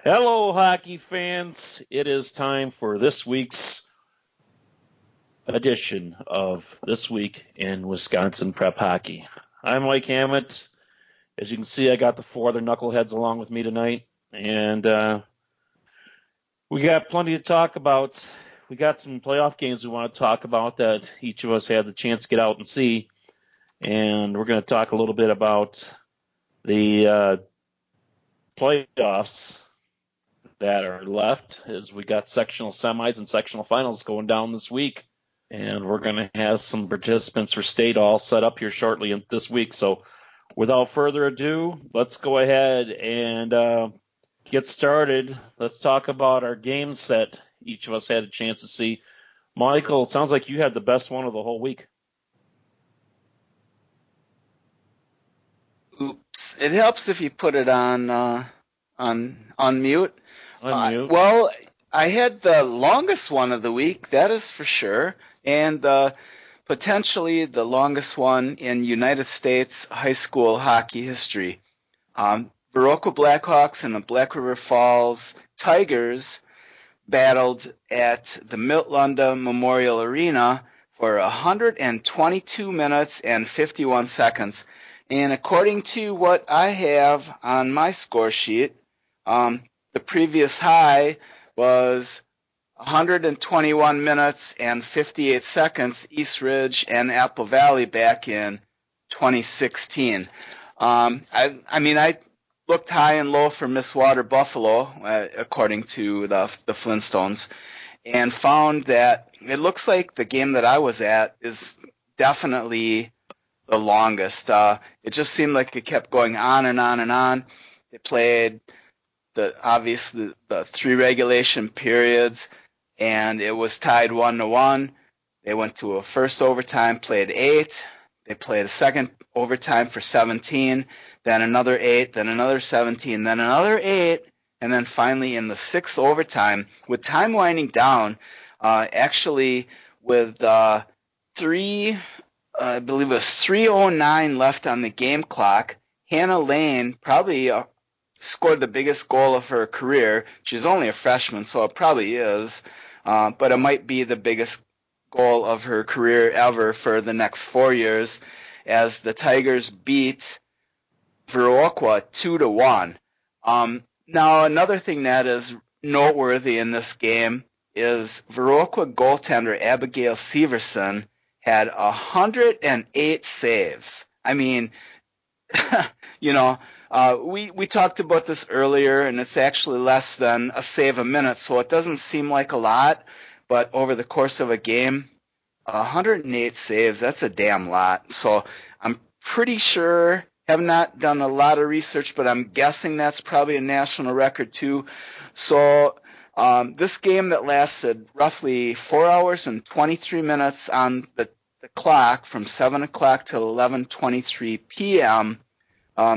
Hello, hockey fans. It is time for this week's edition of This Week in Wisconsin Prep Hockey. I'm Mike Hammett. As you can see, I got the four other knuckleheads along with me tonight, and we got plenty to talk about. We got some playoff games we want to talk about that each of us had the chance to get out and see, and we're going to talk a little bit about the playoffs that are left as we got sectional semis and sectional finals going down this week. And we're going to have some participants for state all set up here shortly this week. So without further ado, let's go ahead and get started. Let's talk about our games that each of us had a chance to see. Michael, it sounds like you had the best one of the whole week. Oops. It helps if you put it on mute. Unmute. Well, I had the longest one of the week, that is for sure, and potentially the longest one in United States high school hockey history. Viroqua Blackhawks and the Black River Falls Tigers battled at the Milt-Lunda Memorial Arena for 122 minutes and 51 seconds. And according to what I have on my score sheet, the previous high was 121 minutes and 58 seconds, East Ridge and Apple Valley back in 2016. I looked high and low for Miss Water Buffalo, according to the Flintstones, and found that it looks like the game that I was at is definitely the longest. It just seemed like it kept going on and on and on. They played obviously the three regulation periods, and it was tied 1-1. They went to a first overtime, played 8. They played a second overtime for 17, then another 8, then another 17, then another 8, and then finally in the sixth overtime, with time winding down, actually with I believe it was 3:09 left on the game clock, Hannah Lane probably scored the biggest goal of her career. She's only a freshman, so it probably is, but it might be the biggest goal of her career ever for the next 4 years, as the Tigers beat Viroqua 2-1. Now, another thing that is noteworthy in this game is Viroqua goaltender Abigail Severson had 108 saves. I mean, we talked about this earlier, and it's actually less than a save a minute, so it doesn't seem like a lot, but over the course of a game, 108 saves, that's a damn lot. So I'm pretty sure, have not done a lot of research, but I'm guessing that's probably a national record too. So this game that lasted roughly 4 hours and 23 minutes on the clock from 7 o'clock to 11:23 p.m.,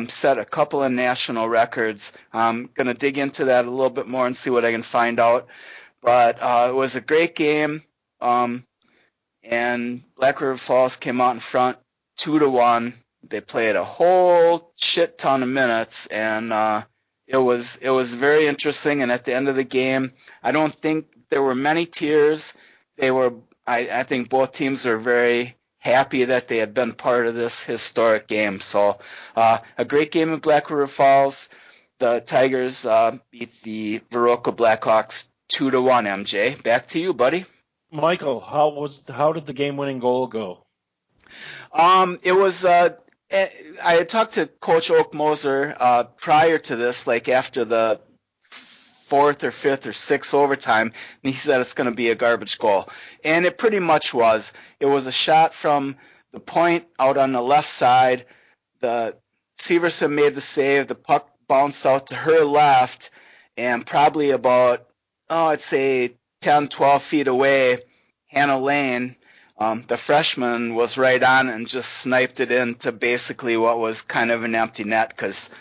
set a couple of national records. I'm going to dig into that a little bit more and see what I can find out. But it was a great game, and Black River Falls came out in front 2-1. They played a whole shit ton of minutes, and it was very interesting. And at the end of the game, I don't think there were many tears. I think both teams were very happy that they had been part of this historic game. So a great game in Black River Falls. The Tigers beat the Viroqua Blackhawks 2-1. MJ, back to you, buddy. Michael, how did the game-winning goal go? It was. I had talked to Coach Oak Moser prior to this, like after the fourth or fifth or sixth overtime, and he said it's going to be a garbage goal. And it pretty much was. It was a shot from the point out on the left side. The Severson made the save. The puck bounced out to her left, and probably about, I'd say 10, 12 feet away, Hannah Lane, the freshman, was right on and just sniped it into basically what was kind of an empty net, because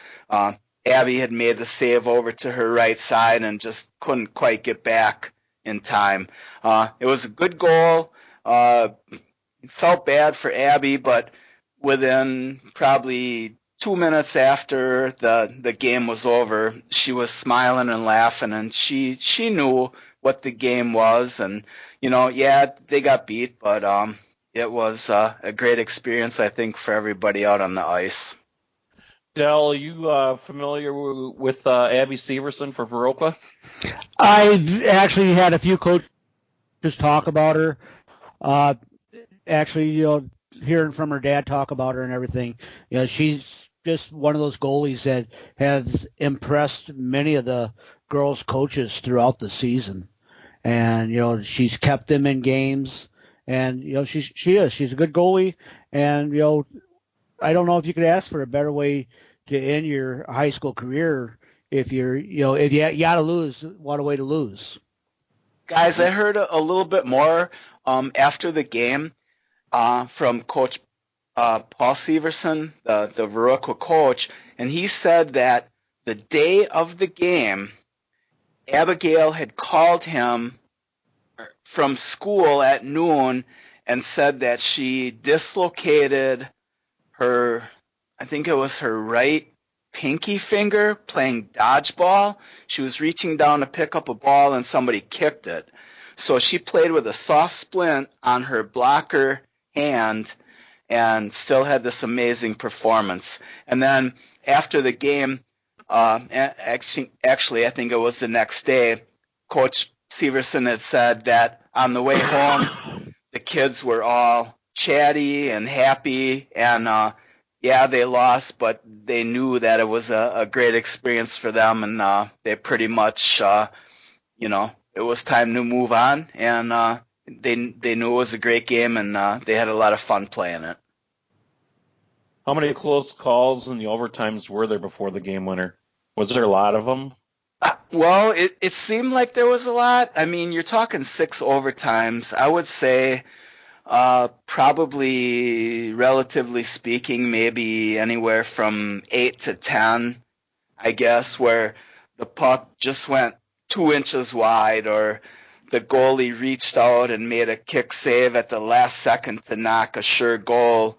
Abby had made the save over to her right side and just couldn't quite get back in time. It was a good goal. Felt bad for Abby, but within probably 2 minutes after the game was over, she was smiling and laughing, and she knew what the game was, and yeah, they got beat, but it was a great experience, I think, for everybody out on the ice. Dell, are you familiar with Abby Severson for Viroqua? I've actually had a few coaches talk about her. Uh, actually, hearing from her dad talk about her and everything, she's just one of those goalies that has impressed many of the girls' coaches throughout the season. And she's kept them in games, and she's a good goalie, and I don't know if you could ask for a better way to end your high school career if if you got to lose, what a way to lose. Guys, I heard a little bit more after the game from Coach Paul Severson, the Viroqua coach, and he said that the day of the game, Abigail had called him from school at noon and said that she dislocated her, I think it was her right pinky finger playing dodgeball. She was reaching down to pick up a ball and somebody kicked it. So she played with a soft splint on her blocker hand and still had this amazing performance. And then after the game, actually, I think it was the next day, Coach Severson had said that on the way home, the kids were all chatty and happy, and yeah, they lost, but they knew that it was a great experience for them, and they pretty much, it was time to move on, and they knew it was a great game, and they had a lot of fun playing it. How many close calls in the overtimes were there before the game winner? Was there a lot of them? Well, it seemed like there was a lot. I mean, you're talking 6 overtimes. I would say probably, relatively speaking, maybe anywhere from 8 to 10, I guess, where the puck just went 2 inches wide, or the goalie reached out and made a kick save at the last second to knock a sure goal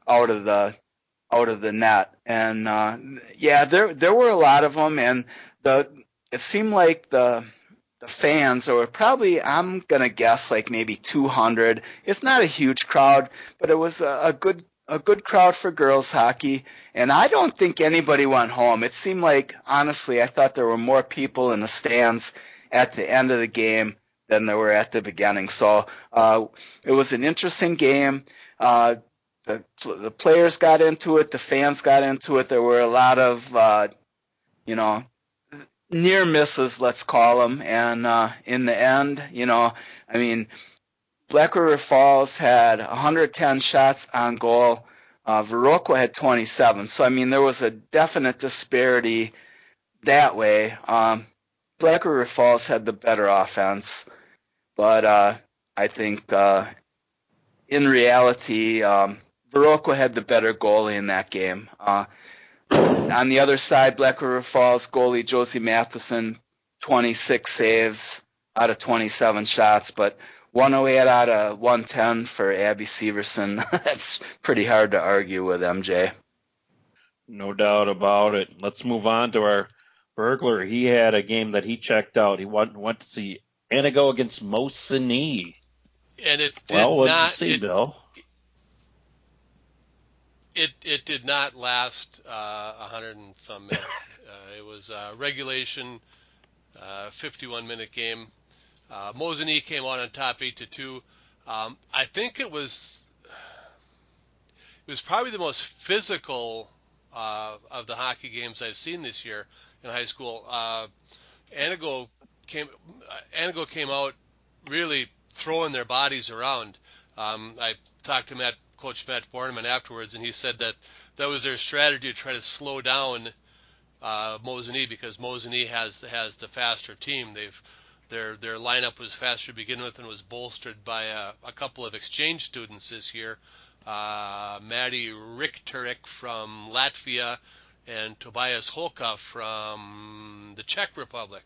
out of the net. And yeah, there were a lot of them, and it seemed like the fans, there were probably, I'm gonna guess, like maybe 200. It's not a huge crowd, but it was a good crowd for girls hockey. And I don't think anybody went home. It seemed like, honestly, I thought there were more people in the stands at the end of the game than there were at the beginning. So it was an interesting game. The players got into it, the fans got into it. There were a lot of you know near misses, let's call them. And in the end, I mean, Black River Falls had 110 shots on goal. Viroqua had 27. So, I mean, there was a definite disparity that way. Black River Falls had the better offense, but I think in reality, Viroqua had the better goalie in that game. On the other side, Black River Falls goalie Josie Matheson, 26 saves out of 27 shots, but 108 out of 110 for Abby Severson. That's pretty hard to argue with, MJ. No doubt about it. Let's move on to our burglar. He had a game that he checked out. He went to see Anago against Mosinee. And it did well, what did you not. see, Bill? It did not last 100 and some minutes. It was a regulation 51-minute game. Mosinee came out on top 8-2. I think it was probably the most physical of the hockey games I've seen this year in high school. Anago came out really throwing their bodies around. I talked to Coach Matt Borneman afterwards, and he said that was their strategy to try to slow down Mosinee, because Mosinee has the faster team. Their lineup was faster to begin with and was bolstered by a couple of exchange students this year, Maddie Richterik from Latvia and Tobias Holka from the Czech Republic.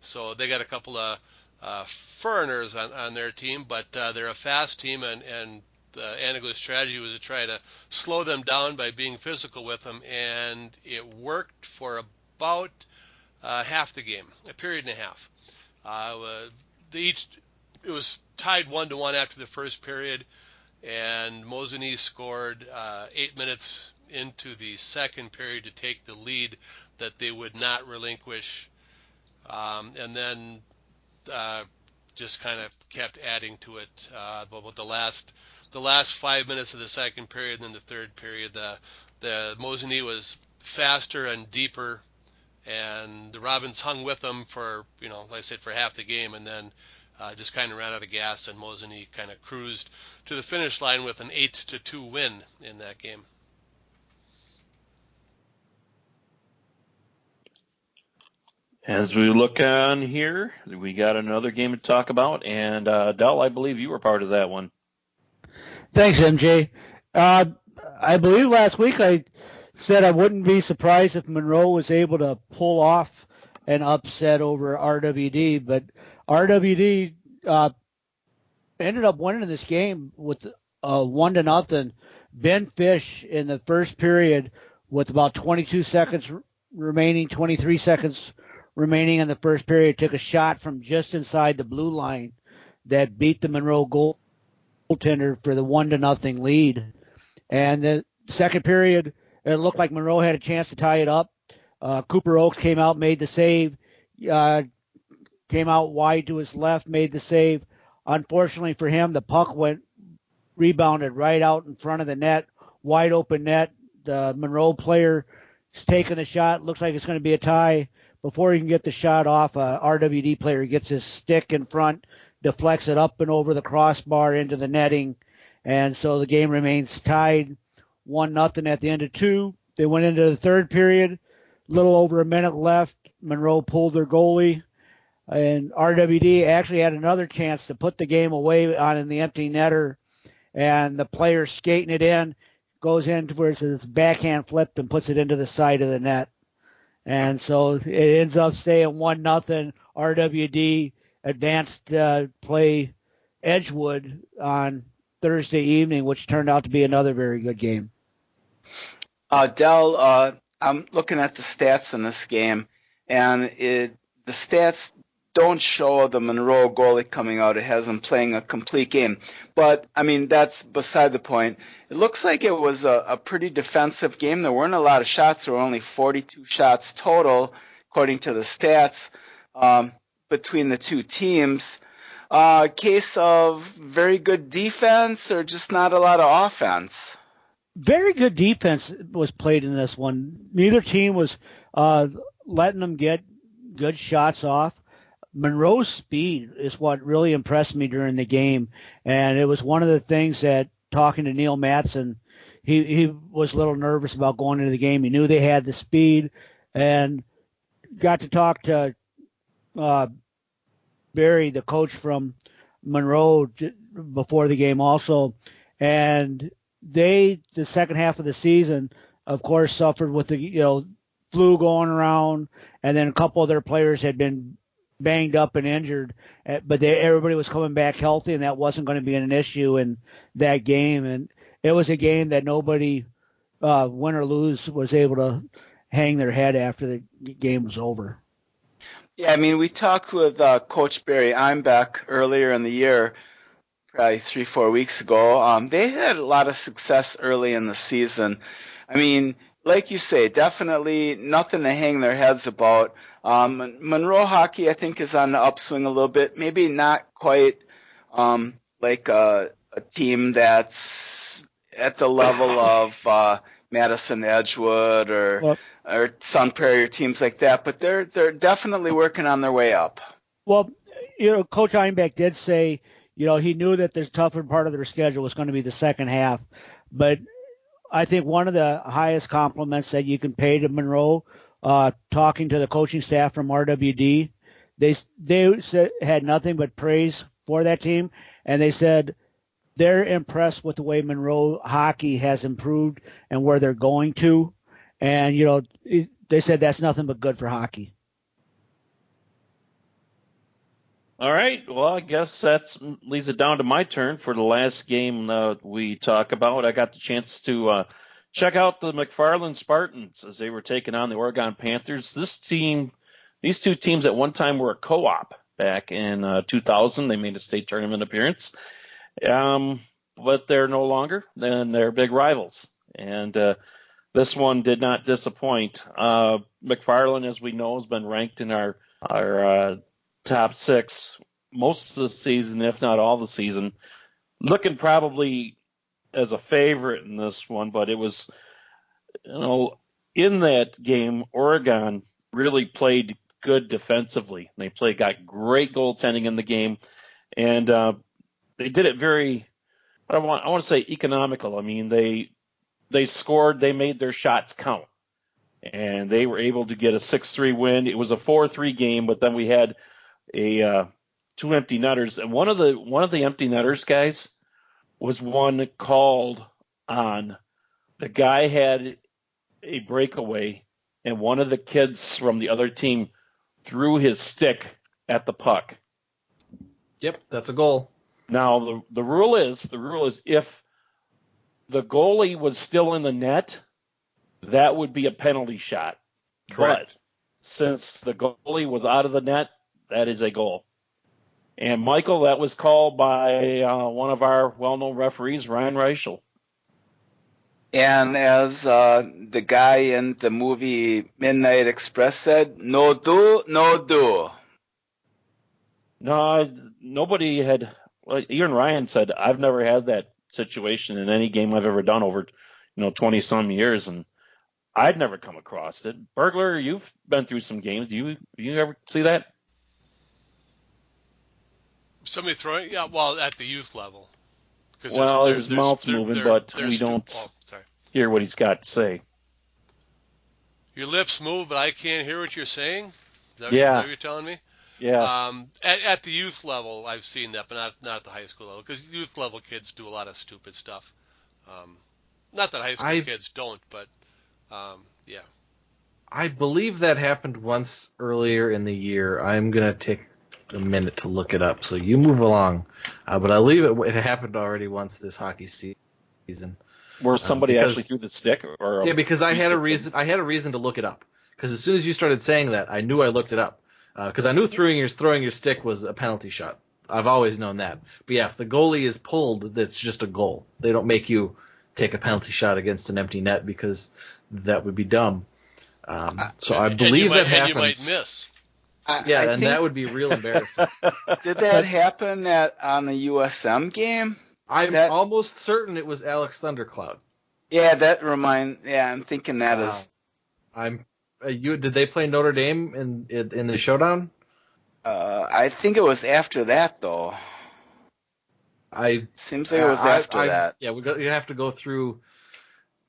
So they got a couple of foreigners on their team, but they're a fast team, and Antigla's strategy was to try to slow them down by being physical with them, and it worked for about half the game, a period and a half. It was tied 1-1 after the first period, and Mosinee scored 8 minutes into the second period to take the lead that they would not relinquish, and then just kind of kept adding to it. But the last 5 minutes of the second period and then the third period, the Mosinee was faster and deeper, and the Robins hung with them for, like I said, for half the game, and then just kind of ran out of gas, and Mosinee kind of cruised to the finish line with an 8-2 win in that game. As we look on here, we got another game to talk about, and Del, I believe you were part of that one. Thanks, MJ. I believe last week I said I wouldn't be surprised if Monroe was able to pull off an upset over RWD, but RWD ended up winning this game with 1-0. Ben Fish in the first period with about 22 seconds remaining, 23 seconds remaining in the first period, took a shot from just inside the blue line that beat the Monroe goaltender for the 1-0 lead. And the second period, it looked like Monroe had a chance to tie it up. Cooper Oakes came out, made the save, came out wide to his left, made the save. Unfortunately for him, the puck rebounded right out in front of the net, wide open net. The Monroe player is taking the shot. Looks like it's going to be a tie. Before he can get the shot off, a RWD player gets his stick in front, deflects it up and over the crossbar into the netting, and so the game remains tied 1-0 at the end of two. They went into the third period, a little over a minute left. Monroe pulled their goalie, and RWD actually had another chance to put the game away in the empty netter, and the player skating it in goes in towards his backhand flip and puts it into the side of the net. And so it ends up staying 1-0. RWD advanced play Edgewood on Thursday evening, which turned out to be another very good game. Del, I'm looking at the stats in this game, and the stats don't show the Monroe goalie coming out ahead and playing a complete game. But, I mean, that's beside the point. It looks like it was a pretty defensive game. There weren't a lot of shots. There were only 42 shots total, according to the stats, between the two teams. Case of very good defense or just not a lot of offense? Very good defense was played in this one. Neither team was letting them get good shots off. Monroe's speed is what really impressed me during the game, and it was one of the things that, talking to Neil Matson, he was a little nervous about going into the game. He knew they had the speed, and got to talk to Barry, the coach from Monroe, before the game also, and the second half of the season, of course, suffered with the flu going around, and then a couple of their players had been banged up and injured, but everybody was coming back healthy, and that wasn't going to be an issue in that game. And it was a game that nobody, win or lose, was able to hang their head after the game was over. Yeah, I mean, we talked with Coach Barry Einbeck earlier in the year, probably 3-4 weeks ago. They had a lot of success early in the season. I mean, like you say, definitely nothing to hang their heads about. Monroe hockey, I think, is on the upswing a little bit. Maybe not quite like a team that's at the level of Madison Edgewood or Sun Prairie or teams like that, but they're definitely working on their way up. Well, Coach Einbeck did say, he knew that the tougher part of their schedule was going to be the second half, but I think one of the highest compliments that you can pay to Monroe, talking to the coaching staff from RWD, they had nothing but praise for that team, and they said they're impressed with the way Monroe hockey has improved and where they're going to, and they said that's nothing but good for hockey. All right. Well, I guess that leaves it down to my turn for the last game we talk about. I got the chance to check out the McFarland Spartans as they were taking on the Oregon Panthers. These two teams at one time were a co-op back in 2000. They made a state tournament appearance, but they're no longer. Then they're big rivals, and this one did not disappoint. McFarland, as we know, has been ranked in our top six most of the season, if not all the season. Looking probably as a favorite in this one, but it was, in that game, Oregon really played good defensively. They got great goaltending in the game, and they did it very, I want to say economical. I mean, they scored, they made their shots count, and they were able to get a 6-3 win. It was a 4-3 game, but then we had two empty netters, and one of the empty netters guys was one called on. The guy had a breakaway, and one of the kids from the other team threw his stick at the puck. Yep, that's a goal. Now the rule is if the goalie was still in the net, that would be a penalty shot. Correct. But since the goalie was out of the net, that is a goal. And Michael, that was called by one of our well-known referees, Ryan Reichel. And as the guy in the movie Midnight Express said, no do, no do. No, nobody had. Well, even Ryan said, I've never had that situation in any game I've ever done over, 20-some years, and I'd never come across it. Burglar, you've been through some games. Do you ever see that? Somebody throwing, yeah, well, at the youth level. Well, his mouth's moving, but we don't hear what he's got to say. Your lips move, but I can't hear what you're saying? Is that what you're telling me? Yeah. At the youth level, I've seen that, but not at the high school level, because youth level kids do a lot of stupid stuff. Not that high school kids don't, but yeah. I believe that happened once earlier in the year. I'm going to take a minute to look it up, so you move along. But I believe it happened already once this hockey season. Where somebody actually threw the stick? Yeah, because I had a reason to look it up. Because as soon as you started saying that, I knew I looked it up. Because I knew throwing your stick was a penalty shot. I've always known that. But yeah, if the goalie is pulled, that's just a goal. They don't make you take a penalty shot against an empty net because that would be dumb. So I believe that happened. And you might miss. And that would be real embarrassing. Did that happen on a USM game? I'm almost certain it was Alex Thundercloud. Yeah, I'm thinking that is. Did they play Notre Dame in the showdown? I think it was after that though. Seems like it was after that. Yeah, you have to go through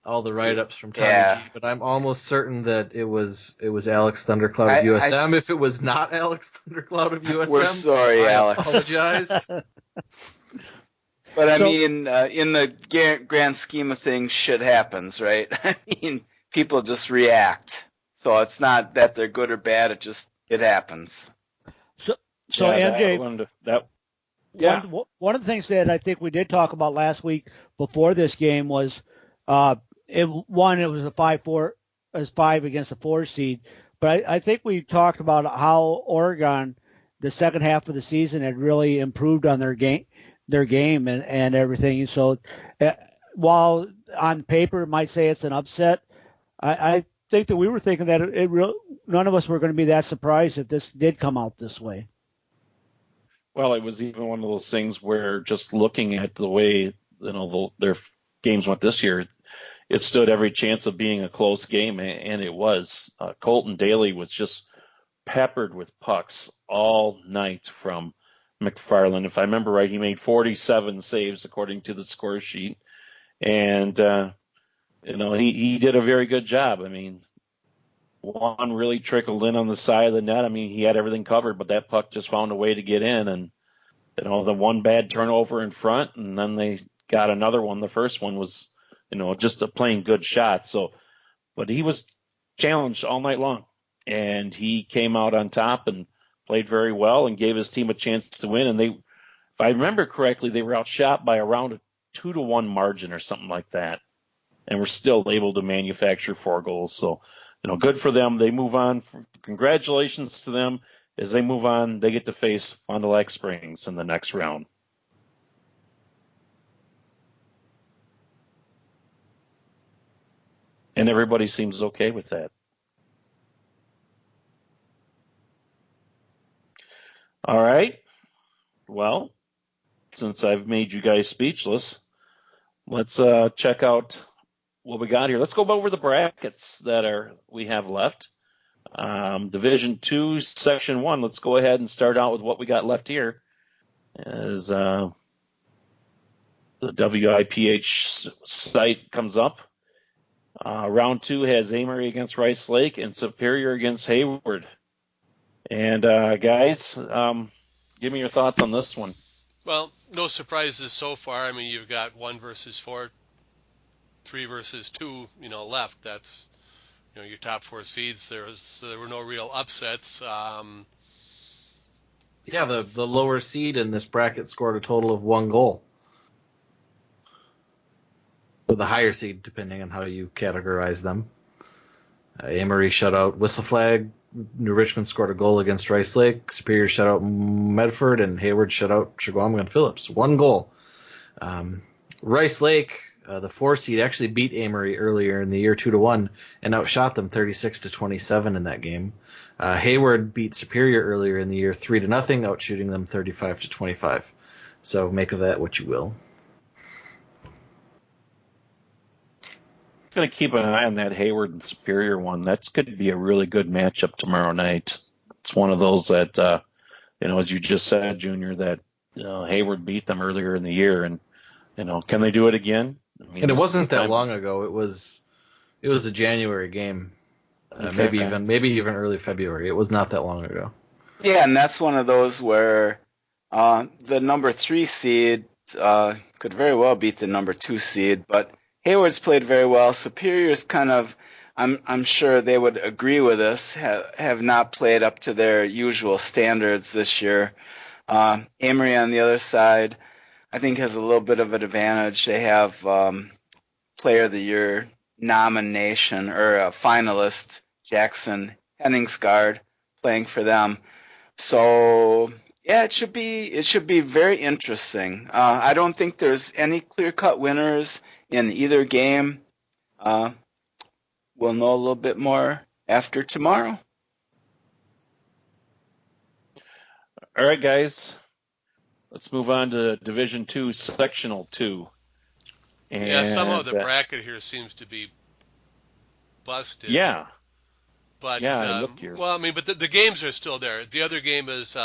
all the write-ups from Tommy G, but I'm almost certain that it was Alex Thundercloud of USM. If it was not Alex Thundercloud of USM, we're sorry, Alex. I apologize. But I mean, in the grand scheme of things, shit happens, right? I mean, people just react. So it's not that they're good or bad. It happens. So MJ, one of the things that I think we did talk about last week before this game was, it was a 5-4, it was 5 against a 4 seed. But I think we talked about how Oregon, the second half of the season, had really improved on their game and everything. So while on paper it might say it's an upset, I think that we were thinking that none of us were going to be that surprised if this did come out this way. Well, it was even one of those things where just looking at the way their games went this year, it stood every chance of being a close game, and it was. Colton Daly was just peppered with pucks all night from McFarland. If I remember right, he made 47 saves according to the score sheet, and he did a very good job. I mean, one really trickled in on the side of the net. I mean, he had everything covered, but that puck just found a way to get in, and the one bad turnover in front, and then they got another one. The first one was just a plain good shot. So, but he was challenged all night long, and he came out on top and played very well and gave his team a chance to win. And if I remember correctly, they were outshot by around a 2-1 margin or something like that, and were still able to manufacture 4 goals. So, good for them. They move on. Congratulations to them. As they move on, they get to face Fond du Lac Springs in the next round. And everybody seems okay with that. All right. Well, since I've made you guys speechless, let's check out what we got here. Let's go over the brackets that we have left. Division 2, Section 1. Let's go ahead and start out with what we got left here. As the WIPH site comes up. Round 2 has Amory against Rice Lake and Superior against Hayward. And guys, give me your thoughts on this one. Well, no surprises so far. I mean, you've got 1 versus 4, 3 versus 2, left. That's your top 4 seeds. There were no real upsets. Yeah, the lower seed in this bracket scored a total of 1 goal. Or the higher seed, depending on how you categorize them. Amory shut out Whistle Flag. New Richmond scored a goal against Rice Lake. Superior shut out Medford, and Hayward shut out Chequamegon Phillips. 1 goal. Rice Lake, the 4 seed, actually beat Amory earlier in the year 2-1 and outshot them 36-27 in that game. Hayward beat Superior earlier in the year 3-0, outshooting them 35-25. So make of that what you will. Going to keep an eye on that Hayward and Superior one. That's going to be a really good matchup tomorrow night. It's one of those that, as you just said, Junior, that Hayward beat them earlier in the year, and can they do it again? I mean, and it wasn't that long ago. It was a January game, maybe even early February. It was not that long ago. Yeah, and that's one of those where the number 3 seed could very well beat the number 2 seed, but Hayward's played very well. Superior's kind of, I'm sure they would agree with us, have not played up to their usual standards this year. Amory on the other side, I think, has a little bit of an advantage. They have Player of the Year nomination or a finalist, Jackson Henningsgaard, playing for them. So yeah, it should be very interesting. I don't think there's any clear-cut winners in either game. We'll know a little bit more after tomorrow. All right, guys. Let's move on to Division 2, Sectional 2. And, yeah, somehow the bracket here seems to be busted. Yeah. But look here. well, I mean, but the games are still there. The other game is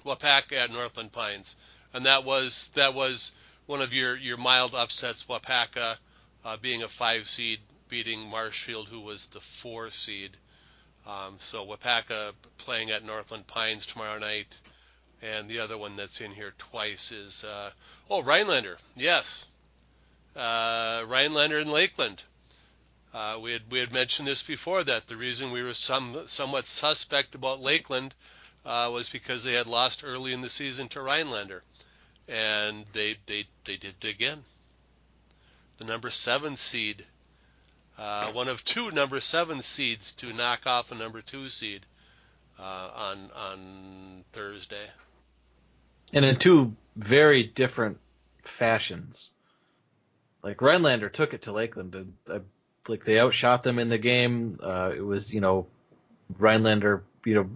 Wapaka at Northland Pines, and that was one of your mild upsets. Wapaka being a 5 seed, beating Marshfield, who was the 4 seed. So Wapaka playing at Northland Pines tomorrow night, and the other one that's in here twice is Rhinelander. Yes, Rhinelander and Lakeland. We had mentioned this before, that the reason we were somewhat suspect about Lakeland was because they had lost early in the season to Rhinelander, and they did it again. The number 7 seed, one of 2 number 7 seeds to knock off a number 2 seed on Thursday, and in 2 very different fashions. Like Rhinelander took it to Lakeland, and like they outshot them in the game. It was Rhinelander,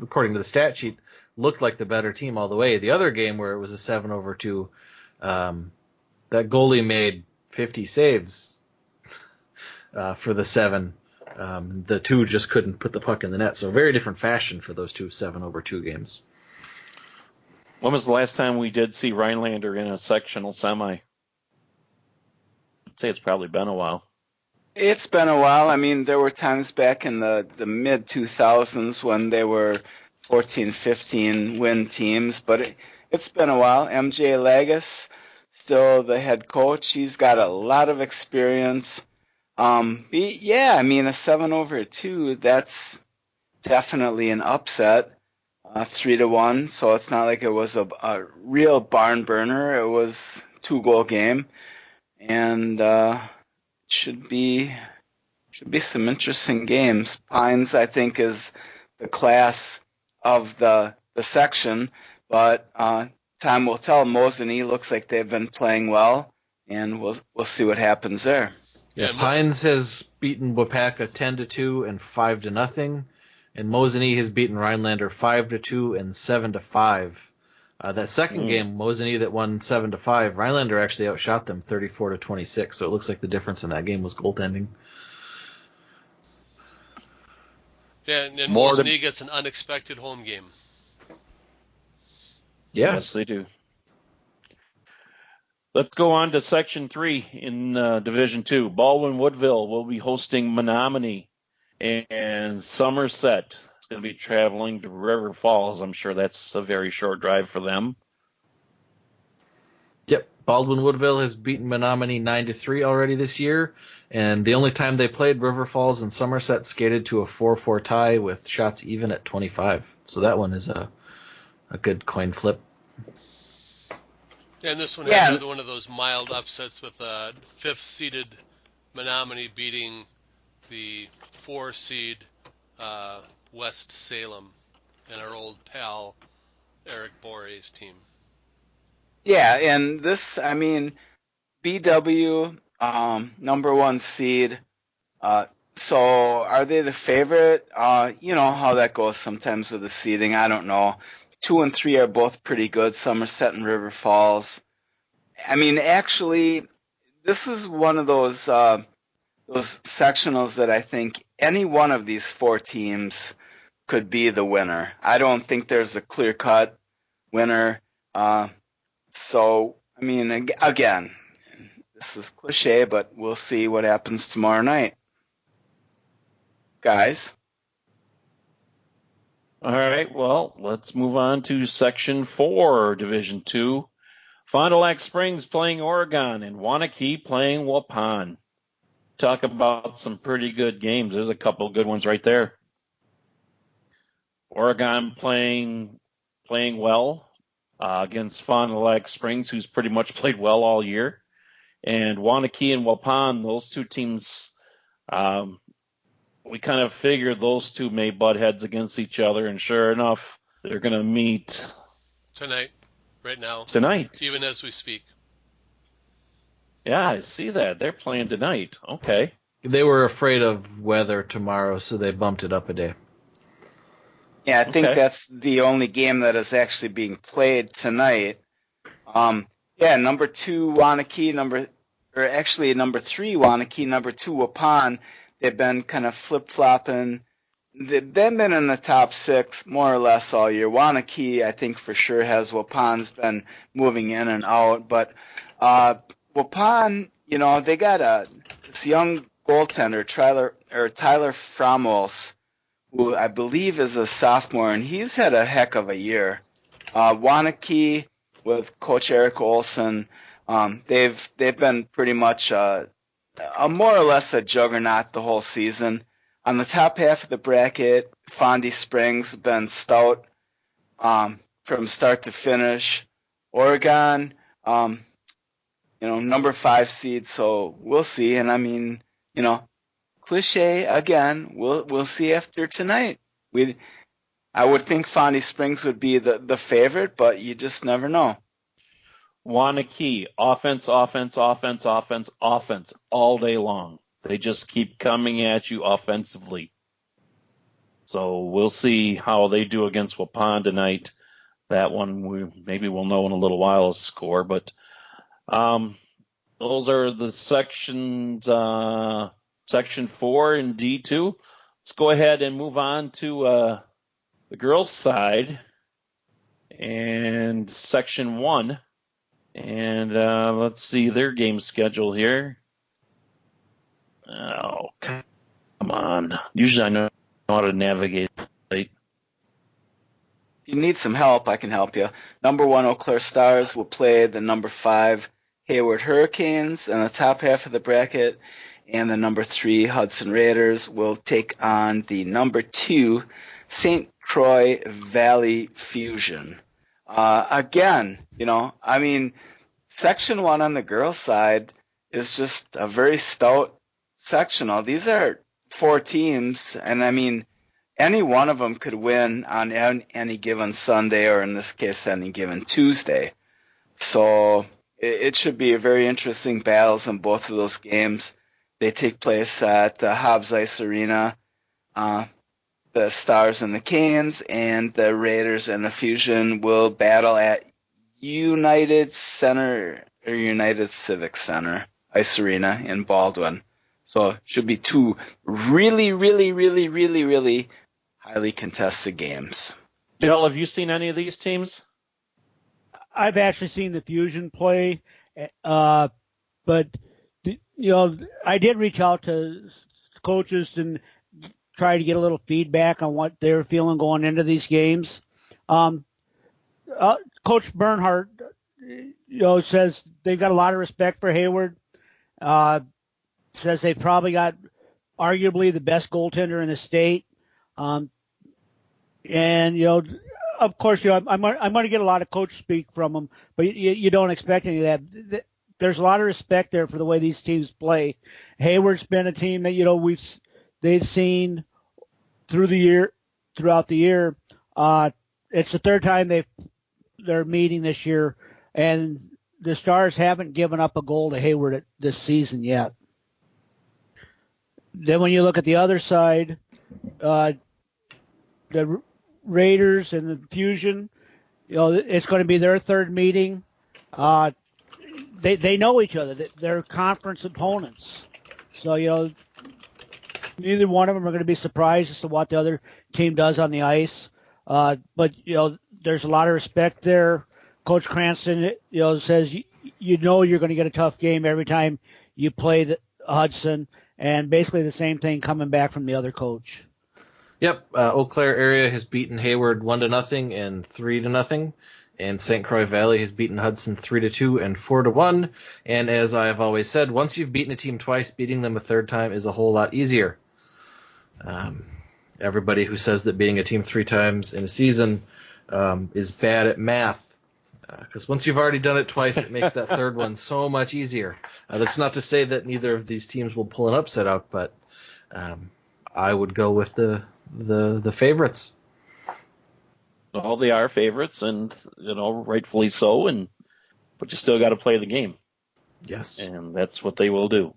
according to the stat sheet, looked like the better team all the way. The other game where it was a 7-2, that goalie made 50 saves for the 7. The 2 just couldn't put the puck in the net. So very different fashion for those 2 7-2 games. When was the last time we did see Rhinelander in a sectional semi? I'd say it's probably been a while. It's been a while. I mean, there were times back in the mid-2000s when they were 14, 15 win teams, but it's been a while. MJ Lagus, still the head coach. He's got a lot of experience. Yeah, I mean, a 7-2, that's definitely an upset. 3-1. So it's not like it was a real barn burner. It was 2-goal game, and should be some interesting games. Pines, I think, is the class of the section, but time will tell. Mosinee looks like they've been playing well, and we'll see what happens there. Yeah, Pines has beaten Wapaka 10-2 and 5-0, and Mosinee has beaten Rhinelander 5-2 and 7-5. That second game, Mosinee that won 7-5, Rhinelander actually outshot them 34-26. So it looks like the difference in that game was goaltending. Yeah, and Mosinee gets an unexpected home game. Yeah. Yes, they do. Let's go on to Section 3 in Division 2. Baldwin-Woodville will be hosting Menominee, and Somerset is going to be traveling to River Falls. I'm sure that's a very short drive for them. Yep. Baldwin-Woodville has beaten Menominee 9-3 already this year, and the only time they played, River Falls and Somerset skated to a 4-4 tie with shots even at 25. So that one is a good coin flip. Yeah, and this one had another one of those mild upsets with fifth-seeded Menominee beating the 4-seed West Salem and our old pal Eric Bore's team. Yeah, and this, I mean, BW, number 1 seed. So are they the favorite? You know how that goes sometimes with the seeding. I don't know. 2 and 3 are both pretty good, Somerset and River Falls. I mean, actually, this is one of those sectionals that I think any one of these 4 teams could be the winner. I don't think there's a clear-cut winner. So, I mean, again, this is cliche, but we'll see what happens tomorrow night. Guys? All right, well, let's move on to Section 4, Division 2. Fond du Lac Springs playing Oregon and Waunakee playing Waupun. Talk about some pretty good games. There's a couple good ones right there. Oregon playing well against Fond du Lac Springs, who's pretty much played well all year. And Waunakee and Waupun, those two teams, we kind of figured those two may butt heads against each other, and sure enough, they're going to meet tonight, right now. Tonight. Even as we speak. Yeah, I see that. They're playing tonight. Okay. They were afraid of weather tomorrow, so they bumped it up a day. Yeah, I think that's the only game that is actually being played tonight. Yeah, number 2 Waunakee, number 3 Waunakee, number 2 Waupun. They've been kind of flip-flopping. They've been in the top 6 more or less all year. Waunakee, I think for sure has. Waupun's been moving in and out, but Waupun, you know, they got this young goaltender, Tyler Fromos, who I believe is a sophomore, and he's had a heck of a year. Waunakee with Coach Eric Olson, they've been pretty much a more or less a juggernaut the whole season. On the top half of the bracket, Fondy Springs have been stout from start to finish. Oregon, you know, number 5 seed, so we'll see. And I mean, you know, cliche again. We'll see after tonight. I would think Fondy Springs would be the favorite, but you just never know. Waunakee, offense all day long. They just keep coming at you offensively. So we'll see how they do against Waupun tonight. That one maybe we'll know in a little while a score, but those are the sections. Section 4 in D2. Let's go ahead and move on to the girls' side and Section 1. And let's see their game schedule here. Oh, come on. Usually I know how to navigate. If you need some help, I can help you. Number 1 Eau Claire Stars will play the number 5 Hayward Hurricanes in the top half of the bracket, and the number 3 Hudson Raiders will take on the number 2 St. Croix Valley Fusion. Again, Section 1 on the girls' side is just a very stout sectional. These are 4 teams, and any one of them could win on any given Sunday, or in this case, any given Tuesday. So it should be a very interesting battles in both of those games. They take place at Hobbs Ice Arena. The Stars and the Canes and the Raiders and the Fusion will battle at United Civic Center Ice Arena in Baldwin. So should be 2 really, really, really, really, really highly contested games. Bill, have you seen any of these teams? I've actually seen the Fusion play, but I did reach out to coaches and try to get a little feedback on what they're feeling going into these games. Coach Bernhardt, says they've got a lot of respect for Hayward. Says they probably got arguably the best goaltender in the state. Of course, I'm going to get a lot of coach speak from them, but you don't expect any of that. There's a lot of respect there for the way these teams play. Hayward's been a team that they've seen throughout the year. It's the third time they're meeting this year, and the Stars haven't given up a goal to Hayward this season yet. Then when you look at the other side, the Raiders and the Fusion, it's going to be their third meeting. They know each other. They're conference opponents. So, neither one of them are going to be surprised as to what the other team does on the ice. But there's a lot of respect there. Coach Cranston, says you're going to get a tough game every time you play the Hudson, and basically the same thing coming back from the other coach. Yep, Eau Claire area has beaten Hayward 1-0 and 3-0, and St. Croix Valley has beaten Hudson 3-2 and 4-1. And as I have always said, once you've beaten a team twice, beating them a third time is a whole lot easier. Everybody who says that beating a team 3 times in a season is bad at math, because once you've already done it twice, it makes that third one so much easier. That's not to say that neither of these teams will pull an upset out, but I would go with the favorites. Well, they are favorites, and rightfully so. But you still got to play the game. Yes, and that's what they will do.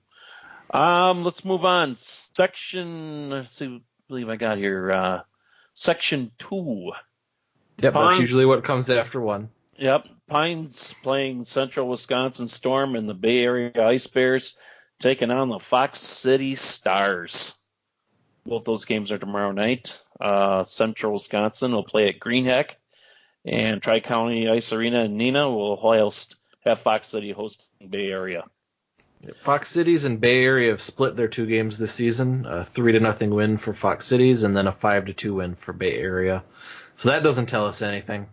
Let's move on. Let's see, I believe I got here. Section 2. Yep, that's usually what comes after 1. Yep, Pines playing Central Wisconsin Storm and the Bay Area Ice Bears taking on the Fox City Stars. Both those games are tomorrow night. Central Wisconsin will play at Greenheck, and Tri-County Ice Arena in Neenah will have Fox City hosting Bay Area. Fox Cities and Bay Area have split their 2 games this season, a 3-0 win for Fox Cities and then a 5-2 win for Bay Area. So that doesn't tell us anything.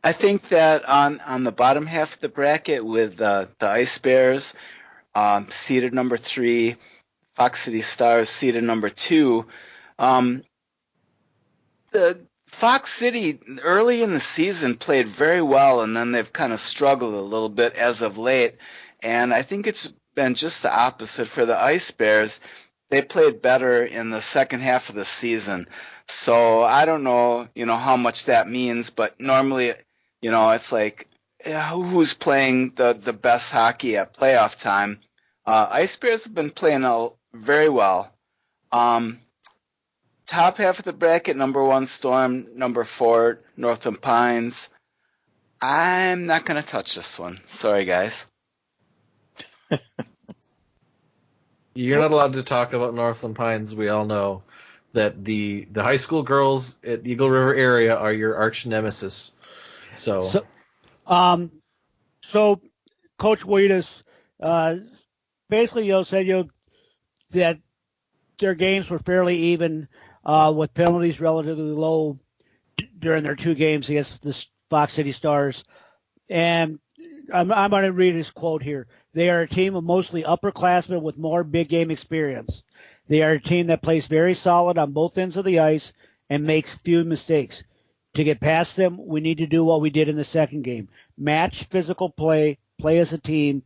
I think that on the bottom half of the bracket with the Ice Bears, seeded number 3, Fox City Stars seeded number 2. The Fox City early in the season played very well, and then they've kind of struggled a little bit as of late. And I think it's been just the opposite for the Ice Bears. They played better in the second half of the season. So I don't know, how much that means, but normally, it's like who's playing the best hockey at playoff time. Ice Bears have been playing very well. Top half of the bracket, number 1 Storm, number 4 Northland Pines. I'm not going to touch this one. Sorry, guys. You're not allowed to talk about Northland Pines. We all know that the high school girls at Eagle River area are your arch nemesis. So Coach Wheatus basically said that their games were fairly even, with penalties relatively low during their 2 games against the Fox City Stars. And I'm going to read his quote here. They are a team of mostly upperclassmen with more big game experience. They are a team that plays very solid on both ends of the ice and makes few mistakes. To get past them, we need to do what we did in the second game. Match physical play, play as a team,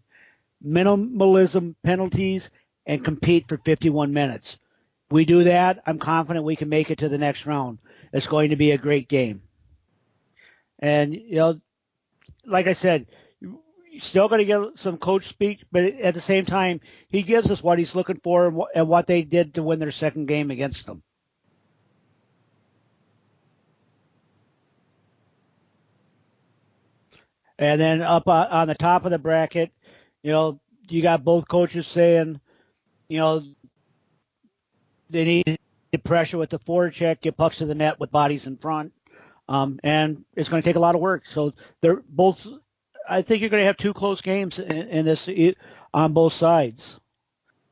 minimalism penalties, and compete for 51 minutes. We do that, I'm confident we can make it to the next round. It's going to be a great game. And, like I said, you're still going to get some coach speak, but at the same time, he gives us what he's looking for and what they did to win their second game against them. And then up on the top of the bracket, you got both coaches saying, they need to pressure with the forecheck, get pucks to the net with bodies in front, and it's going to take a lot of work. So they're both. I think you're going to have two close games in this on both sides,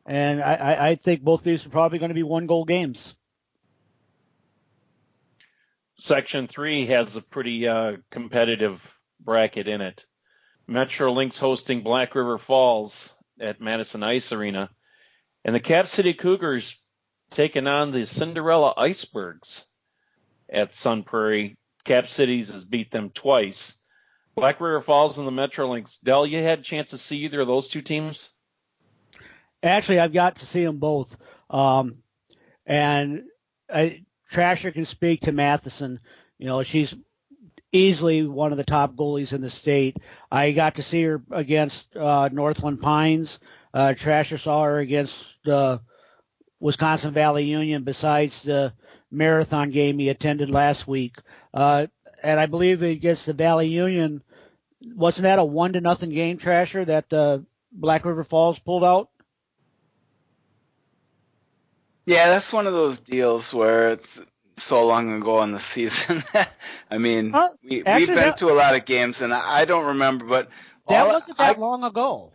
and I think both of these are probably going to be 1-goal games. Section 3 has a pretty competitive bracket in it. Metro Lynx hosting Black River Falls at Madison Ice Arena, and the Cap City Cougars taking on the Cinderella Icebergs at Sun Prairie. Cap Cities has beat them twice. Black River Falls and the Metro Lynx. Del, you had a chance to see either of those two teams? Actually, I've got to see them both. And Trasher can speak to Matheson. She's easily one of the top goalies in the state. I got to see her against Northland Pines. Trasher saw her against Wisconsin Valley Union besides the marathon game he attended last week. And I believe against the Valley Union, wasn't that a 1-0 game, Trasher, that Black River Falls pulled out? Yeah, that's one of those deals where it's so long ago in the season. I mean, we've been to a lot of games, and I don't remember, but that wasn't that long ago.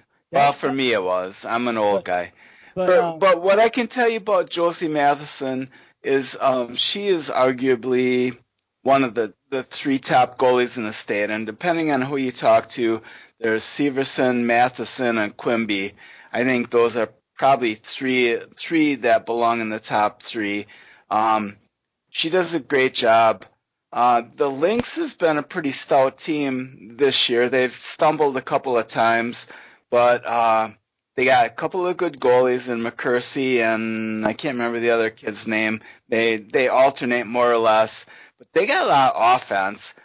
For me it was. I'm an old guy. But what I can tell you about Josie Matheson is she is arguably one of the three top goalies in the state, and depending on who you talk to, there's Severson, Matheson, and Quimby. I think those are probably three that belong in the top three. She does a great job. The Lynx has been a pretty stout team this year. They've stumbled a couple of times, but they got a couple of good goalies in McCursey, and I can't remember the other kid's name. They alternate more or less, but they got a lot of offense.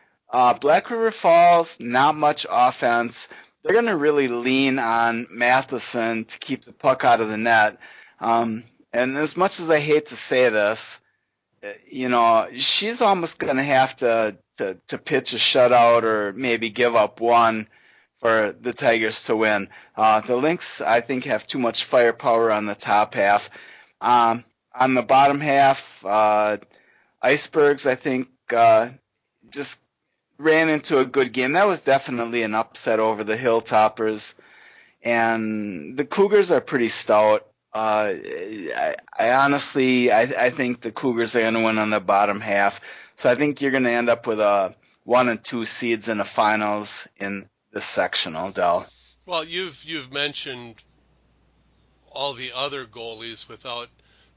Black River Falls, not much offense. They're going to really lean on Matheson to keep the puck out of the net. And as much as I hate to say this, she's almost going to have to pitch a shutout or maybe give up one for the Tigers to win. The Lynx, I think, have too much firepower on the top half. On the bottom half, Icebergs, I think, just ran into a good game. That was definitely an upset over the Hilltoppers. And the Cougars are pretty stout. I honestly think the Cougars are going to win on the bottom half. So I think you're going to end up with 1 and 2 seeds in the finals in the sectional, Del. Well, you've mentioned all the other goalies without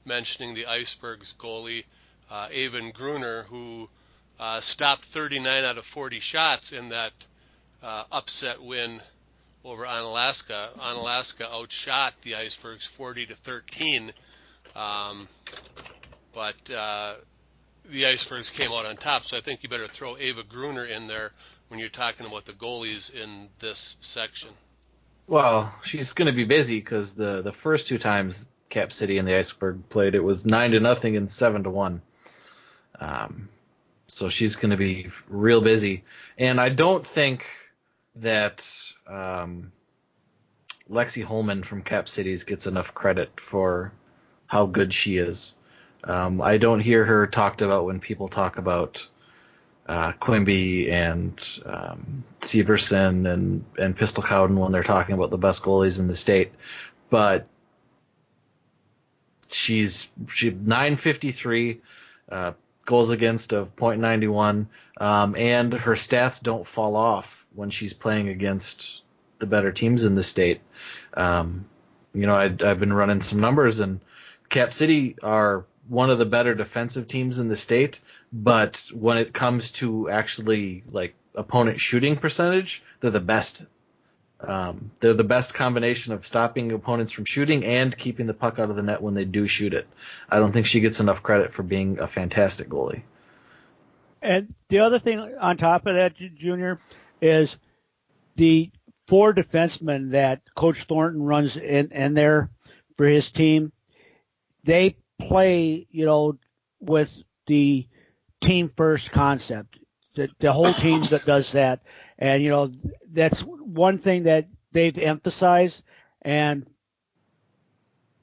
mentioning the Icebergs goalie, Avon Gruner, who stopped 39 out of 40 shots in that upset win over Onalaska. Onalaska outshot the Icebergs 40-13, but the Icebergs came out on top. So I think you better throw Ava Gruner in there when you're talking about the goalies in this section. Well, she's going to be busy because the first two times Cap City and the Iceberg played, it was 9-0 and 7-1. So she's going to be real busy. And I don't think that Lexi Holman from Cap Cities gets enough credit for how good she is. I don't hear her talked about when people talk about Quimby and Severson and Pistol Cowden when they're talking about the best goalies in the state. But she's 953, goals against of .91, and her stats don't fall off when she's playing against the better teams in the state. I've been running some numbers, and Cap City are one of the better defensive teams in the state, but when it comes to actually like opponent shooting percentage, they're the best. They're the best combination of stopping opponents from shooting and keeping the puck out of the net when they do shoot it. I don't think she gets enough credit for being a fantastic goalie. And the other thing on top of that, Junior, is the 4 defensemen that Coach Thornton runs in there for his team. They play, with the team first concept. The whole team that does that. And, that's one thing that they've emphasized. And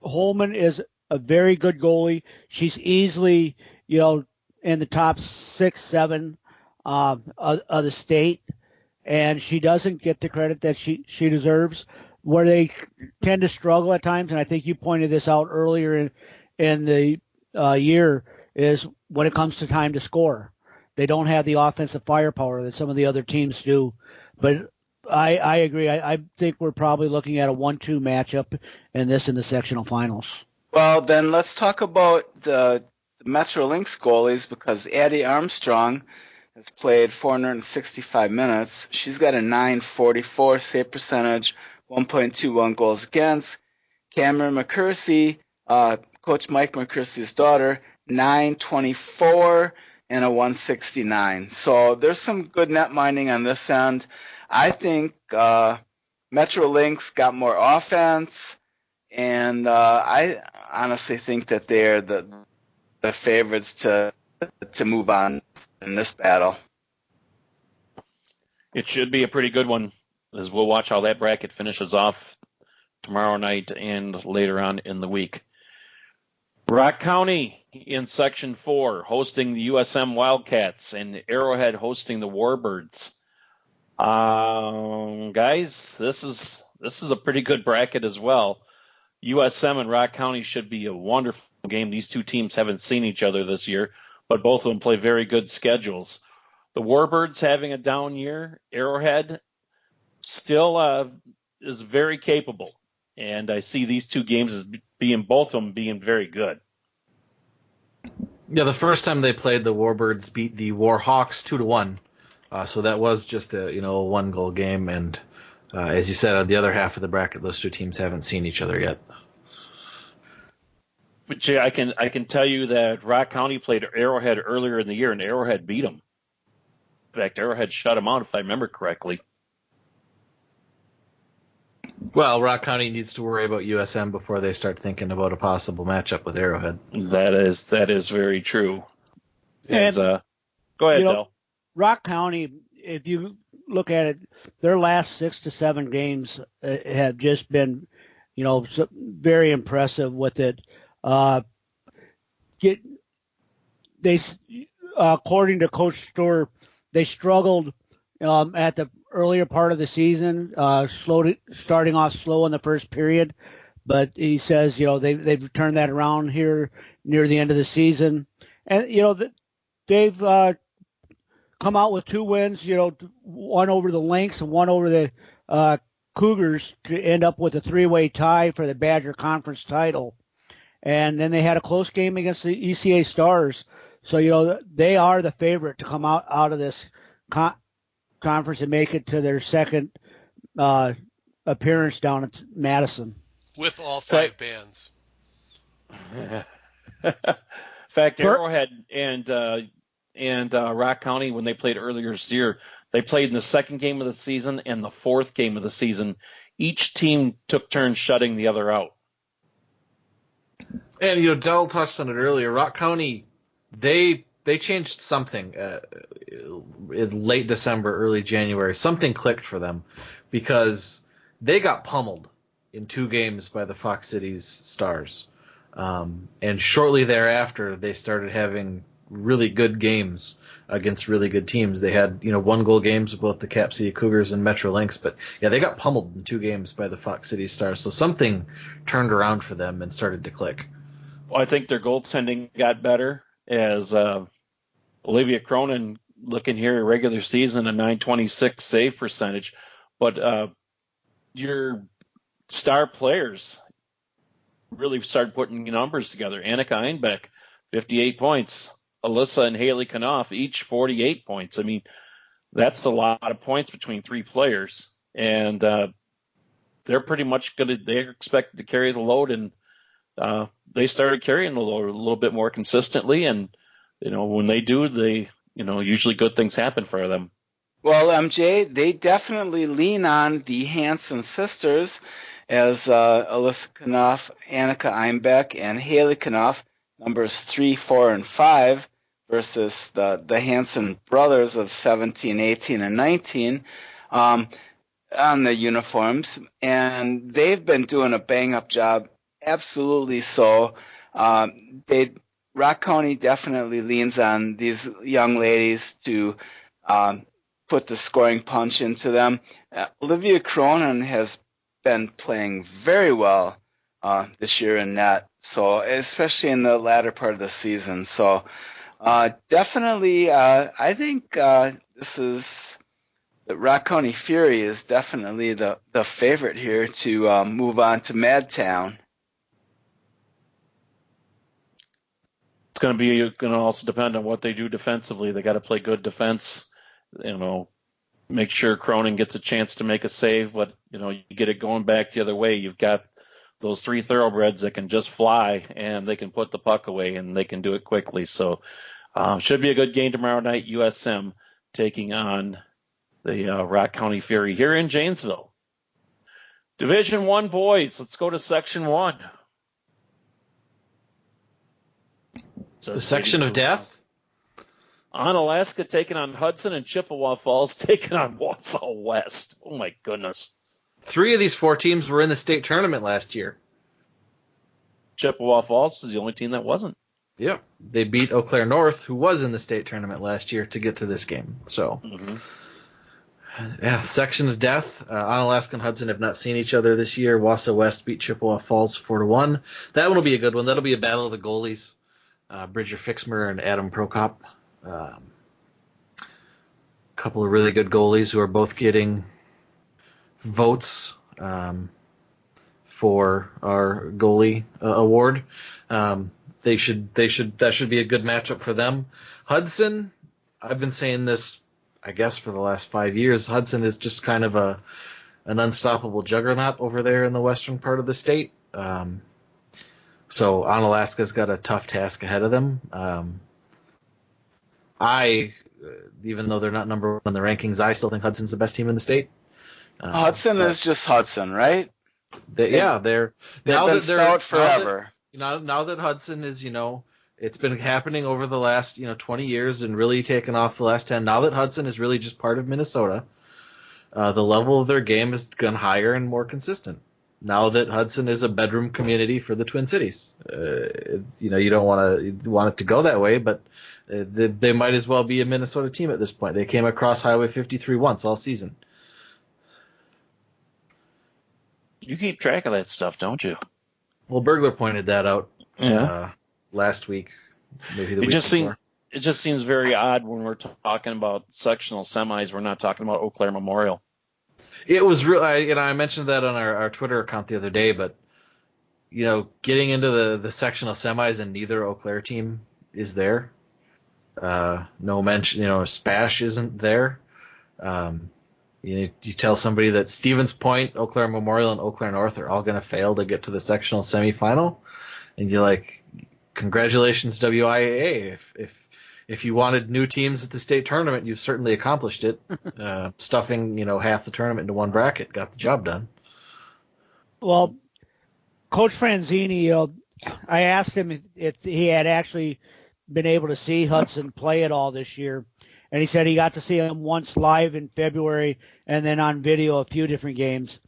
Holman is a very good goalie. She's easily, in the top 6, 7 of the state. And she doesn't get the credit that she deserves. Where they tend to struggle at times, and I think you pointed this out earlier in the year, is when it comes to time to score. They don't have the offensive firepower that some of the other teams do. But I agree. I think we're probably looking at a 1-2 matchup in the sectional finals. Well, then let's talk about the Metro Lynx goalies, because Addie Armstrong has played 465 minutes. She's got a .944 save percentage, 1.21 goals against. Cameron McCursey, Coach Mike McCursey's daughter, .924 and a 169. So there's some good net minding on this end. I think Metro Lynx got more offense, and I honestly think that they're the favorites to move on in this battle. It should be a pretty good one, as we'll watch how that bracket finishes off tomorrow night and later on in the week. Rock County in Section 4 hosting the USM Wildcats and Arrowhead hosting the Warbirds. Guys, this is a pretty good bracket as well. USM and Rock County should be a wonderful game. These two teams haven't seen each other this year, but both of them play very good schedules. The Warbirds having a down year. Arrowhead still is very capable, and I see these two games as both of them being very good. Yeah, the first time they played, the Warbirds beat the Warhawks 2-1. So that was just a 1-goal game, and as you said, on the other half of the bracket, those two teams haven't seen each other yet. But yeah, I can tell you that Rock County played Arrowhead earlier in the year, and Arrowhead beat them. In fact, Arrowhead shut them out, if I remember correctly. Well, Rock County needs to worry about USM before they start thinking about a possible matchup with Arrowhead. That is very true. And, go ahead, Del. Rock County, if you look at it, their last 6 to 7 games have just been, very impressive with it. According to Coach Storr, they struggled at the earlier part of the season, starting off slow in the first period, but he says they've turned that around here near the end of the season, and they've come out with 2 wins, one over the Lynx and one over the Cougars, to end up with a 3-way tie for the Badger Conference title. And then they had a close game against the ECA Stars. So, they are the favorite to come out of this conference and make it to their second appearance down at Madison. With all 5 bands. In fact, Arrowhead and Rock County, when they played earlier this year, they played in the second game of the season and the fourth game of the season. Each team took turns shutting the other out. And, Del touched on it earlier. Rock County, they changed something in late December, early January. Something clicked for them because they got pummeled in 2 games by the Fox Cities Stars. And shortly thereafter, they started having really good games against really good teams. They had, 1-goal games with both the Cap City Cougars and Metro Lynx, but yeah, they got pummeled in 2 games by the Fox City Stars. So something turned around for them and started to click. Well, I think their goaltending got better as Olivia Cronin, looking here, regular season, a .926 save percentage. But your star players, really started putting numbers together. Annika Einbeck, 58 points. Alyssa and Haley Knopf, each 48 points. I mean, that's a lot of points between three players. And they're pretty much they're expected to carry the load. And they started carrying the load a little bit more consistently. And, when they do, usually good things happen for them. Well, MJ, they definitely lean on the Hansen sisters as Alyssa Knopf, Annika Einbeck, and Haley Knopf, numbers 3, 4, and 5, versus the Hansen brothers of 17, 18, and 19 on the uniforms. And they've been doing a bang-up job, absolutely so. Rock County definitely leans on these young ladies to put the scoring punch into them. Olivia Cronin has been playing very well this year in net, so especially in the latter part of the season. So definitely, I think this is the Rock County Fury is definitely the favorite here to move on to Madtown. It's going to also depend on what they do defensively. They got to play good defense. Make sure Cronin gets a chance to make a save, but you get it going back the other way. You've got those three thoroughbreds that can just fly, and they can put the puck away, and they can do it quickly. So should be a good game tomorrow night. USM taking on the Rock County Fury here in Janesville. Division I boys, let's go to Section 1. The section of death? Onalaska taking on Hudson, and Chippewa Falls taking on Wausau West. Oh, my goodness. 3 of these 4 teams were in the state tournament last year. Chippewa Falls is the only team that wasn't. Yep. They beat Eau Claire North, who was in the state tournament last year, to get to this game. So, yeah, section of death. Onalaska and Hudson have not seen each other this year. Wausau West beat Chippewa Falls 4-1. That one will be a good one. That'll be a battle of the goalies. Bridger Fixmer and Adam Prokop. A couple of really good goalies who are both getting votes for our goalie award. That should be a good matchup for them. Hudson, I've been saying this, I guess, for the last 5 years. Hudson is just kind of an unstoppable juggernaut over there in the western part of the state. So Onalaska's got a tough task ahead of them. Even though they're not number 1 in the rankings, I still think Hudson's the best team in the state. Hudson is just Hudson, right? They've been stout forever. Now that Hudson is, it's been happening over the last, 20 years and really taken off the last 10. Now that Hudson is really just part of Minnesota, the level of their game has gone higher and more consistent. Now that Hudson is a bedroom community for the Twin Cities, you don't want it to go that way, but they might as well be a Minnesota team at this point. They came across Highway 53 once all season. You keep track of that stuff, don't you? Well, Burglar pointed that out last week, maybe the week before. It just seems very odd when we're talking about sectional semis. We're not talking about Eau Claire Memorial. It was real. I mentioned that on our Twitter account the other day, but getting into the sectional semis and neither Eau Claire team is there. No mention, Spash isn't there. You tell somebody that Stevens Point, Eau Claire Memorial, and Eau Claire North are all going to fail to get to the sectional semifinal, and you're like, congratulations, WIAA. If you wanted new teams at the state tournament, you've certainly accomplished it. Stuffing, half the tournament into one bracket got the job done. Well, Coach Franzini, I asked him if he had actually been able to see Hudson play at all this year, and he said he got to see him once live in February and then on video a few different games,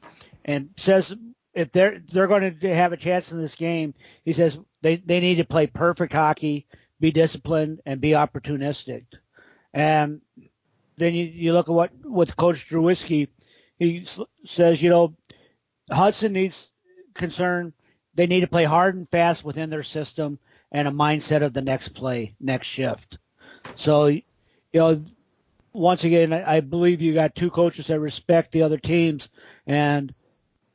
and says if they're going to have a chance in this game, he says they need to play perfect hockey, be disciplined, and be opportunistic. And then you look at with Coach Drewiski, he says, Hudson needs concern. They need to play hard and fast within their system and a mindset of the next shift. So, once again, I believe you got 2 coaches that respect the other teams, and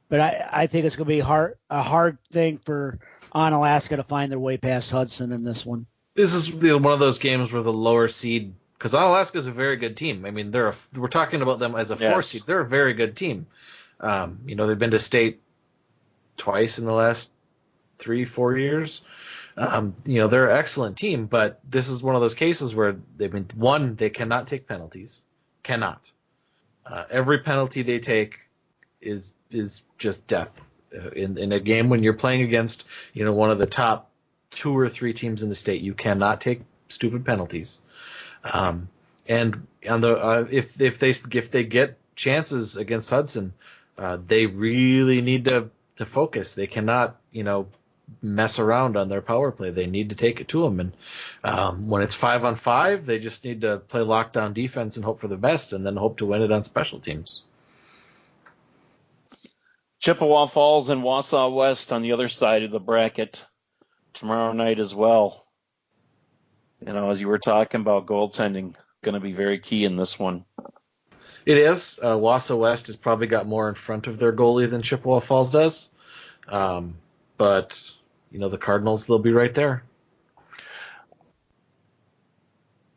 but I think it's going to be a hard thing for Onalaska to find their way past Hudson in this one. This is one of those games where the lower seed, because Onalaska is a very good team. I mean, we're talking about them as a 4 seed. They're a very good team. They've been to state twice in the last 3-4 years. They're an excellent team, but this is one of those cases where they cannot take penalties. Cannot. Every penalty they take is just death. In a game when you're playing against, one of the top 2 or 3 teams in the state, you cannot take stupid penalties. And if they get chances against Hudson, they really need to focus. They cannot, mess around on their power play. They need to take it to them. And when it's 5-on-5, they just need to play lockdown defense and hope for the best, and then hope to win it on special teams. Chippewa Falls and Wausau West on the other side of the bracket tomorrow night as well. As you were talking about, goaltending going to be very key in this one. It is. Wausau West has probably got more in front of their goalie than Chippewa Falls does. But, the Cardinals, they'll be right there.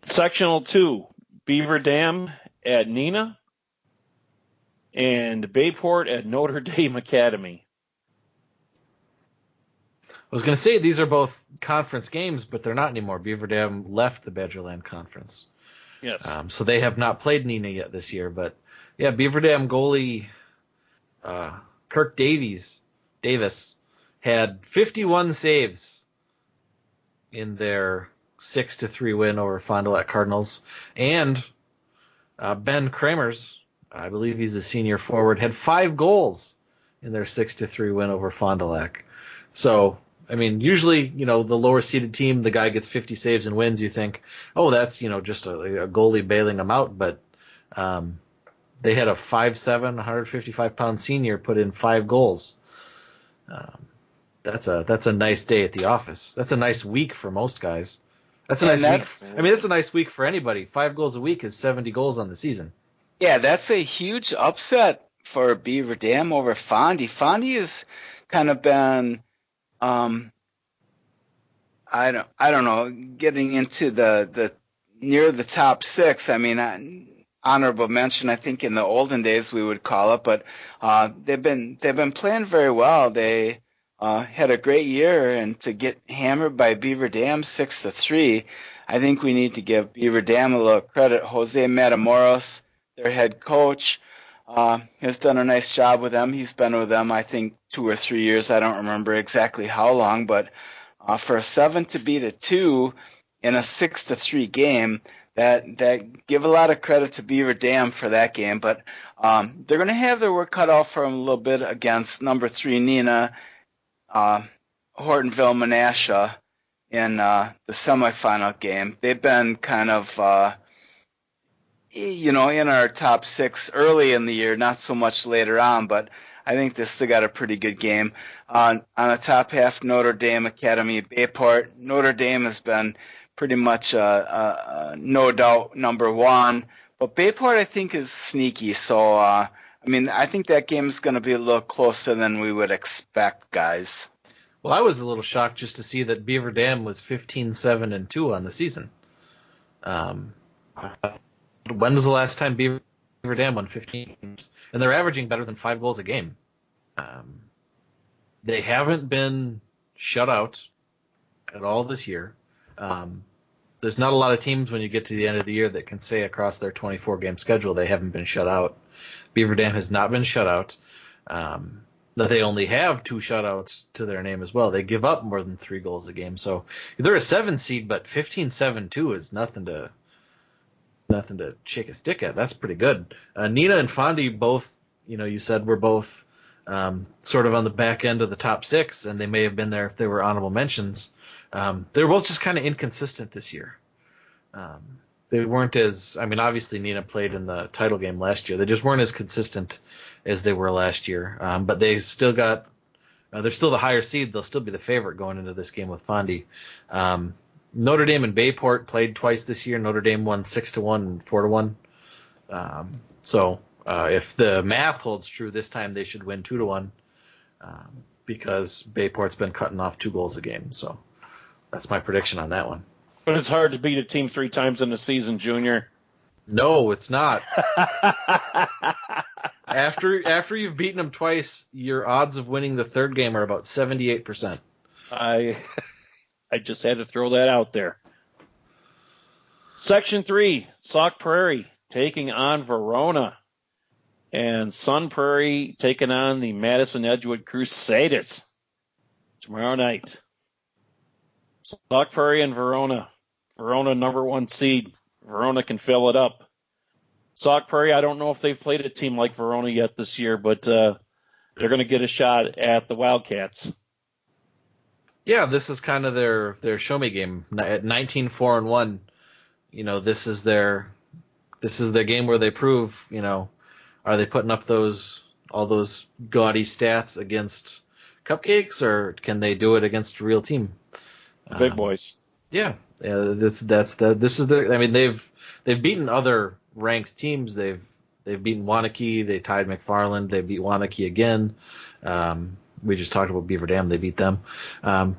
Sectional 2, Beaver Dam at Neenah and Bayport at Notre Dame Academy. I was going to say these are both conference games, but they're not anymore. Beaver Dam left the Badgerland Conference. Yes. So they have not played Neenah yet this year. But, yeah, Beaver Dam goalie Kirk Davis had 51 saves in their 6-3 win over Fond du Lac Cardinals. And Ben Kramers, I believe he's a senior forward, had 5 goals in their 6-3 win over Fond du Lac. So, I mean, usually, the lower seeded team, the guy gets 50 saves and wins, you think, oh, that's, just a goalie bailing them out. But they had a 5'7", 155-pound senior put in 5 goals. That's a nice day at the office. That's a nice week for most guys. That's a nice week. That's a nice week for anybody. 5 goals a week is 70 goals on the season. Yeah, that's a huge upset for Beaver Dam over Fondy. Fondy has kind of been, I don't know, getting into the near the top 6. I mean, honorable mention, I think in the olden days we would call it, but they've been playing very well. They had a great year, and to get hammered by Beaver Dam 6-3, I think we need to give Beaver Dam a little credit. Jose Matamoros, their head coach, has done a nice job with them. He's been with them, I think, 2 or 3 years. I don't remember exactly how long, but for a 7 to beat a 2 in a 6-3 game, that give a lot of credit to Beaver Dam for that game. But they're going to have their work cut out for them a little bit against number 3 Neenah, Hortonville, Menasha in the semifinal game. They've been kind of, in our top 6 early in the year, not so much later on, but I think they still got a pretty good game. On the top half, Notre Dame Academy, Bayport. Notre Dame has been pretty much no doubt number 1, but Bayport I think is sneaky. So I think that game is going to be a little closer than we would expect, guys. Well, I was a little shocked just to see that Beaver Dam was 15-7-2 on the season. When was the last time Beaver Dam won 15 games? And they're averaging better than 5 goals a game. They haven't been shut out at all this year. There's not a lot of teams when you get to the end of the year that can say across their 24-game schedule they haven't been shut out. Beaver Dam has not been shut out. That they only have 2 shutouts to their name as well. They give up more than 3 goals a game. So they're a 7 seed, but 15-7-2 is nothing to shake a stick at. That's pretty good. Neenah and Fondy both, you said were both sort of on the back end of the top 6, and they may have been there if they were honorable mentions. They were both just kind of inconsistent this year. They weren't obviously Neenah played in the title game last year. They just weren't as consistent as they were last year. But they've still got, they're still the higher seed. They'll still be the favorite going into this game with Fondy. Notre Dame and Bayport played twice this year. Notre Dame won 6-1 and 4-1. So if the math holds true this time, they should win 2-1 because Bayport's been cutting off 2 goals a game. So that's my prediction on that one. But it's hard to beat a team 3 times in the season, Junior. No, it's not. After you've beaten them twice, your odds of winning the third game are about 78%. I just had to throw that out there. Section 3, Sauk Prairie taking on Verona. And Sun Prairie taking on the Madison Edgewood Crusaders tomorrow night. Sauk Prairie and Verona. Verona number 1 seed. Verona can fill it up. Sauk Prairie, I don't know if they've played a team like Verona yet this year, but they're going to get a shot at the Wildcats. Yeah, this is kind of their show me game. At 19-4-1, this is their game where they prove, are they putting up all those gaudy stats against cupcakes, or can they do it against a real team? Big boys. Yeah. This is their. I mean, they've beaten other ranked teams. They've beaten Wanakee. They tied McFarland. They beat Wanakee again. We just talked about Beaver Dam. They beat them.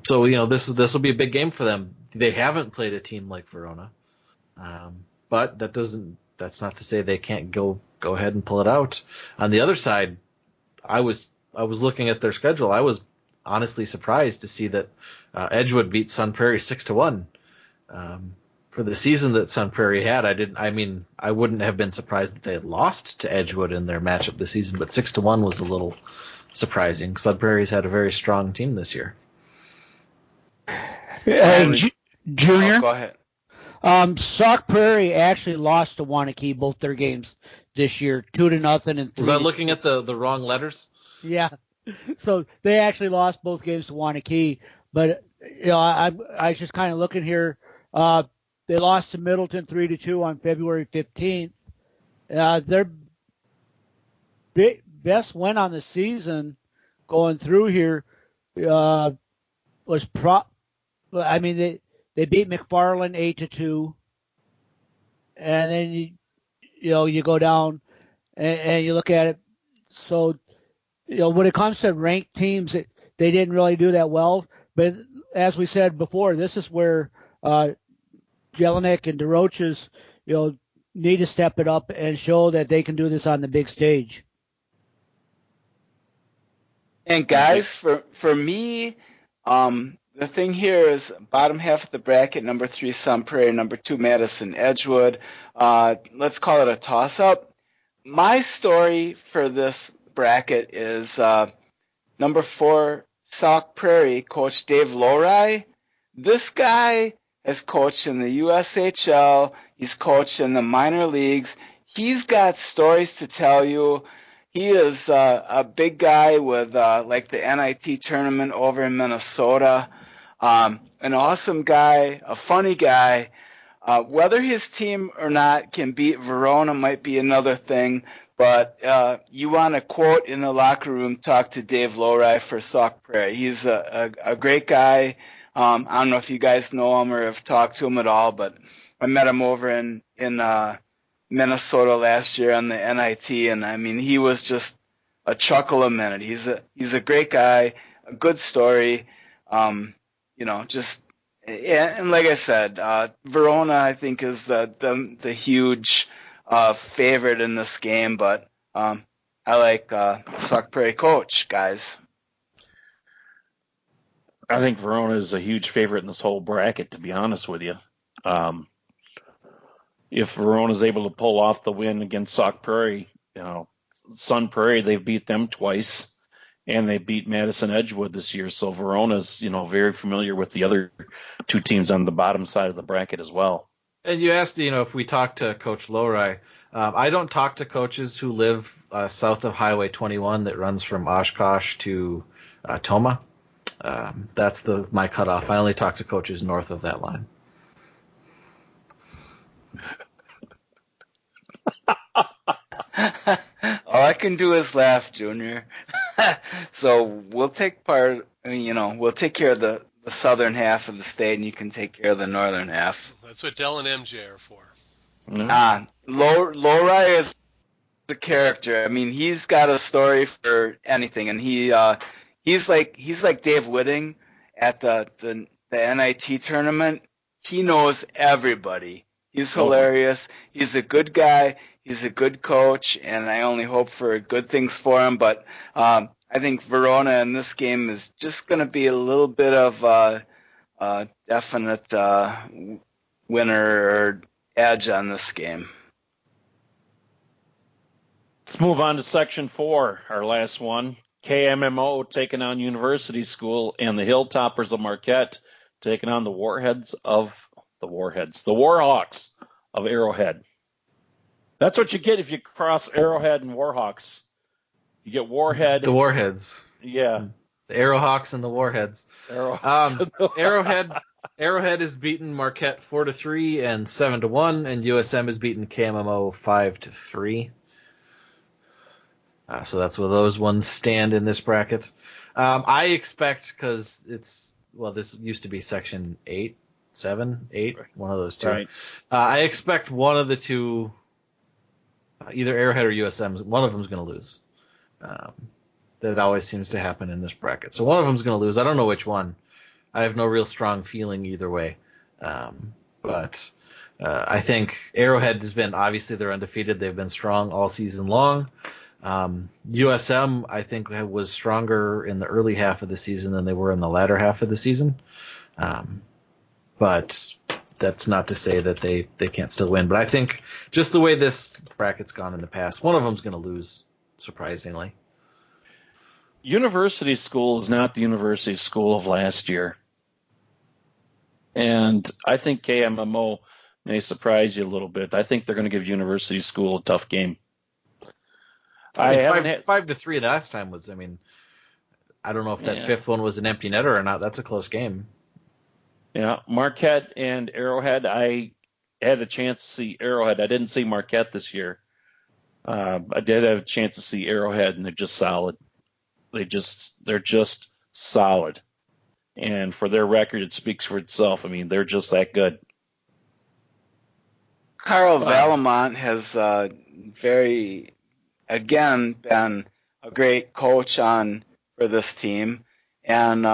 So this will be a big game for them. They haven't played a team like Verona, but that's not to say they can't go ahead and pull it out. On the other side, I was looking at their schedule. I was honestly surprised to see that Edgewood beat Sun Prairie 6-1. For the season that Sun Prairie had, I wouldn't have been surprised that they had lost to Edgewood in their matchup this season, but 6-1 was a little surprising. Sun Prairie's had a very strong team this year. Junior? Oh, go ahead. Sauk Prairie actually lost to Wanakee both their games this year, 2-0 and 3. Was I looking at the wrong letters? Yeah. So they actually lost both games to Wanakee, but I was just kind of looking here. They lost to Middleton 3-2 on February 15th. Their best win on the season going through here was they beat McFarland 8-2, and then you go down and you look at it. So when it comes to ranked teams, they didn't really do that well. But as we said before, this is where Jelinek and DeRoches, need to step it up and show that they can do this on the big stage. And guys, for me, the thing here is bottom half of the bracket, number 3 Sun Prairie, number 2 Madison Edgewood. Let's call it a toss-up. My story for this bracket is number 4 Sauk Prairie, Coach Dave Lowry. This guy has coached in the USHL. He's coached in the minor leagues. He's got stories to tell you. He is a big guy with like the NIT tournament over in Minnesota. An awesome guy, a funny guy. Whether his team or not can beat Verona might be another thing, but you want to quote in the locker room, talk to Dave Lowry for Sauk Prairie. He's a great guy. I don't know if you guys know him or have talked to him at all, but I met him over in Minnesota last year on the NIT, and he was just a chuckle a minute. He's a great guy, a good story. And like I said, Verona I think is the huge favorite in this game, but I like Sauk Prairie coach, guys. I think Verona is a huge favorite in this whole bracket, to be honest with you. If Verona is able to pull off the win against Sauk Prairie, Sun Prairie, they've beat them twice, and they beat Madison Edgewood this year. So Verona's, very familiar with the other 2 teams on the bottom side of the bracket as well. And you asked, if we talk to Coach Lowry. I don't talk to coaches who live south of Highway 21 that runs from Oshkosh to Tomah. That's my cutoff. I only talk to coaches north of that line. All I can do is laugh, Junior. So we'll take we'll take care of the southern half of the state, and you can take care of the northern half. That's what Dell and MJ are for. No. Lowry is a character. I mean, he's got a story for anything, and he's like Dave Whitting at the NIT tournament. He knows everybody. He's hilarious. He's a good guy. He's a good coach, and I only hope for good things for him. But I think Verona in this game is just going to be a little bit of a definite winner or edge on this game. Let's move on to Section 4, our last one. KMMO taking on University School, and the Hilltoppers of Marquette taking on the Warhawks of Arrowhead. That's what you get if you cross Arrowhead and Warhawks. You get Warhead. The Warheads. Yeah. The Arrowhawks and the Warheads. Arrowhead is beaten Marquette 4-3 and 7-1, and USM is beaten KMMO 5-3. So that's where those ones stand in this bracket. I expect, because this used to be Section 8, 7, 8, one of those two. Right. I expect one of the two, either Arrowhead or USM, one of them is going to lose. That always seems to happen in this bracket. So one of them is going to lose. I don't know which one. I have no real strong feeling either way. But I think Arrowhead has been, obviously they're undefeated. They've been strong all season long. USM, I think, was stronger in the early half of the season than they were in the latter half of the season. But that's not to say that they can't still win. But I think just the way this bracket's gone in the past, one of them's going to lose, surprisingly. University School is not the University School of last year. And I think KMMO may surprise you a little bit. I think they're going to give University School a tough game. I mean, 5-3 last time was, I don't know if that fifth one was an empty netter or not. That's a close game. Yeah, Marquette and Arrowhead. I had a chance to see Arrowhead. I didn't see Marquette this year. I did have a chance to see Arrowhead, and they're just solid. They're just solid. And for their record, it speaks for itself. They're just that good. Carl Valamont has been a great coach for this team, and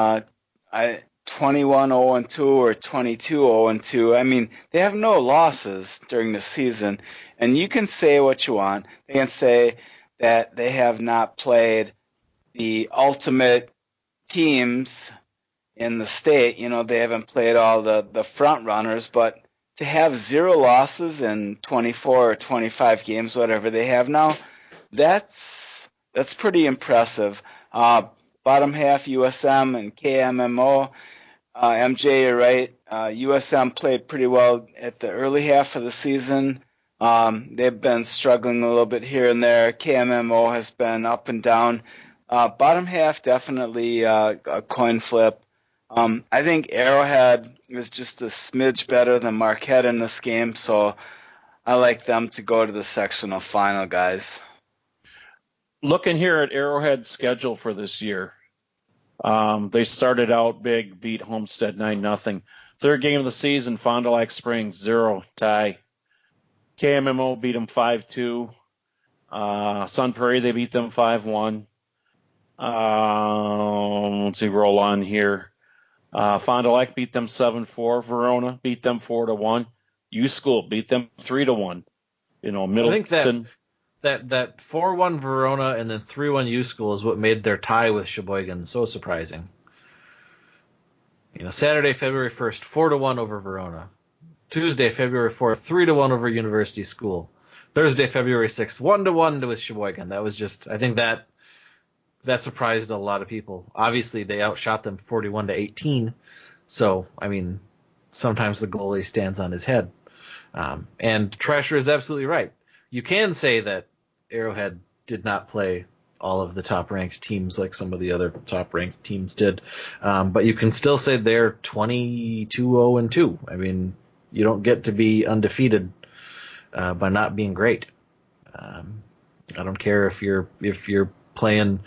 21-0-2 or 22-0-2. They have no losses during the season, and you can say what you want. They can say that they have not played the ultimate teams in the state. They haven't played all the front runners, but to have 0 losses in 24 or 25 games, whatever they have now, that's pretty impressive. Bottom half USM and KMMO. MJ, you're right. USM played pretty well at the early half of the season. They've been struggling a little bit here and there. KMMO has been up and down. Bottom half, definitely a coin flip. I think Arrowhead is just a smidge better than Marquette in this game, so I like them to go to the sectional final, guys. Looking here at Arrowhead's schedule for this year, they started out big, beat Homestead 9-0. Third game of the season, Fond du Lac Springs 0 tie. KMMO beat them 5-2. Sun Prairie, they beat them 5-1. Let's see, roll on here. Fond du Lac beat them 7-4. Verona beat them 4-1. U School beat them 3-1. Middleton. I think that 4-1 Verona and then 3-1 U School is what made their tie with Sheboygan so surprising. Saturday, February 1st, 4-1 over Verona. Tuesday, February 4th, 3-1 over University School. Thursday, February 6th, 1-1 with Sheboygan. That was just, I think that surprised a lot of people. Obviously, they outshot them 41-18. So, sometimes the goalie stands on his head. And Trasher is absolutely right. You can say that Arrowhead did not play all of the top-ranked teams like some of the other top-ranked teams did. But you can still say they're 22-0-2. You don't get to be undefeated by not being great. I don't care if you're playing,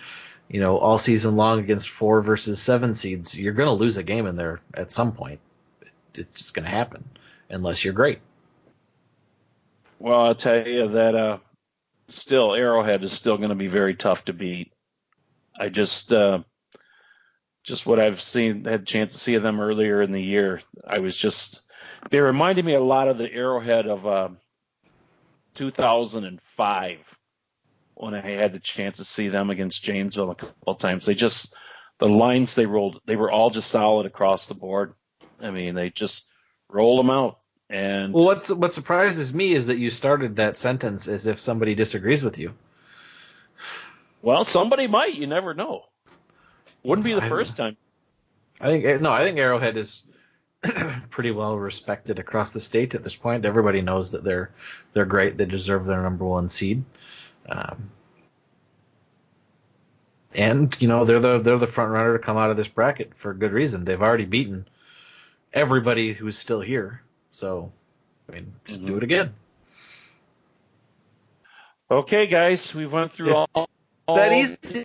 all season long against 4 versus 7 seeds. You're going to lose a game in there at some point. It's just going to happen unless you're great. Well, I'll tell you that still Arrowhead is still going to be very tough to beat. I just what I've seen, had a chance to see them earlier in the year. They reminded me a lot of the Arrowhead of 2005 when I had the chance to see them against Janesville a couple of times. The lines they rolled, they were all just solid across the board. I mean, they just rolled them out. And well, what surprises me is that you started that sentence as if somebody disagrees with you. Well, somebody might. You never know. Wouldn't be the first time. I think Arrowhead is pretty well respected across the state at this point. Everybody knows that they're great. They deserve their number one seed. And they're the front runner to come out of this bracket for good reason. They've already beaten everybody who's still here. So, I mean, just do it again. Okay, guys, we went through all that easy.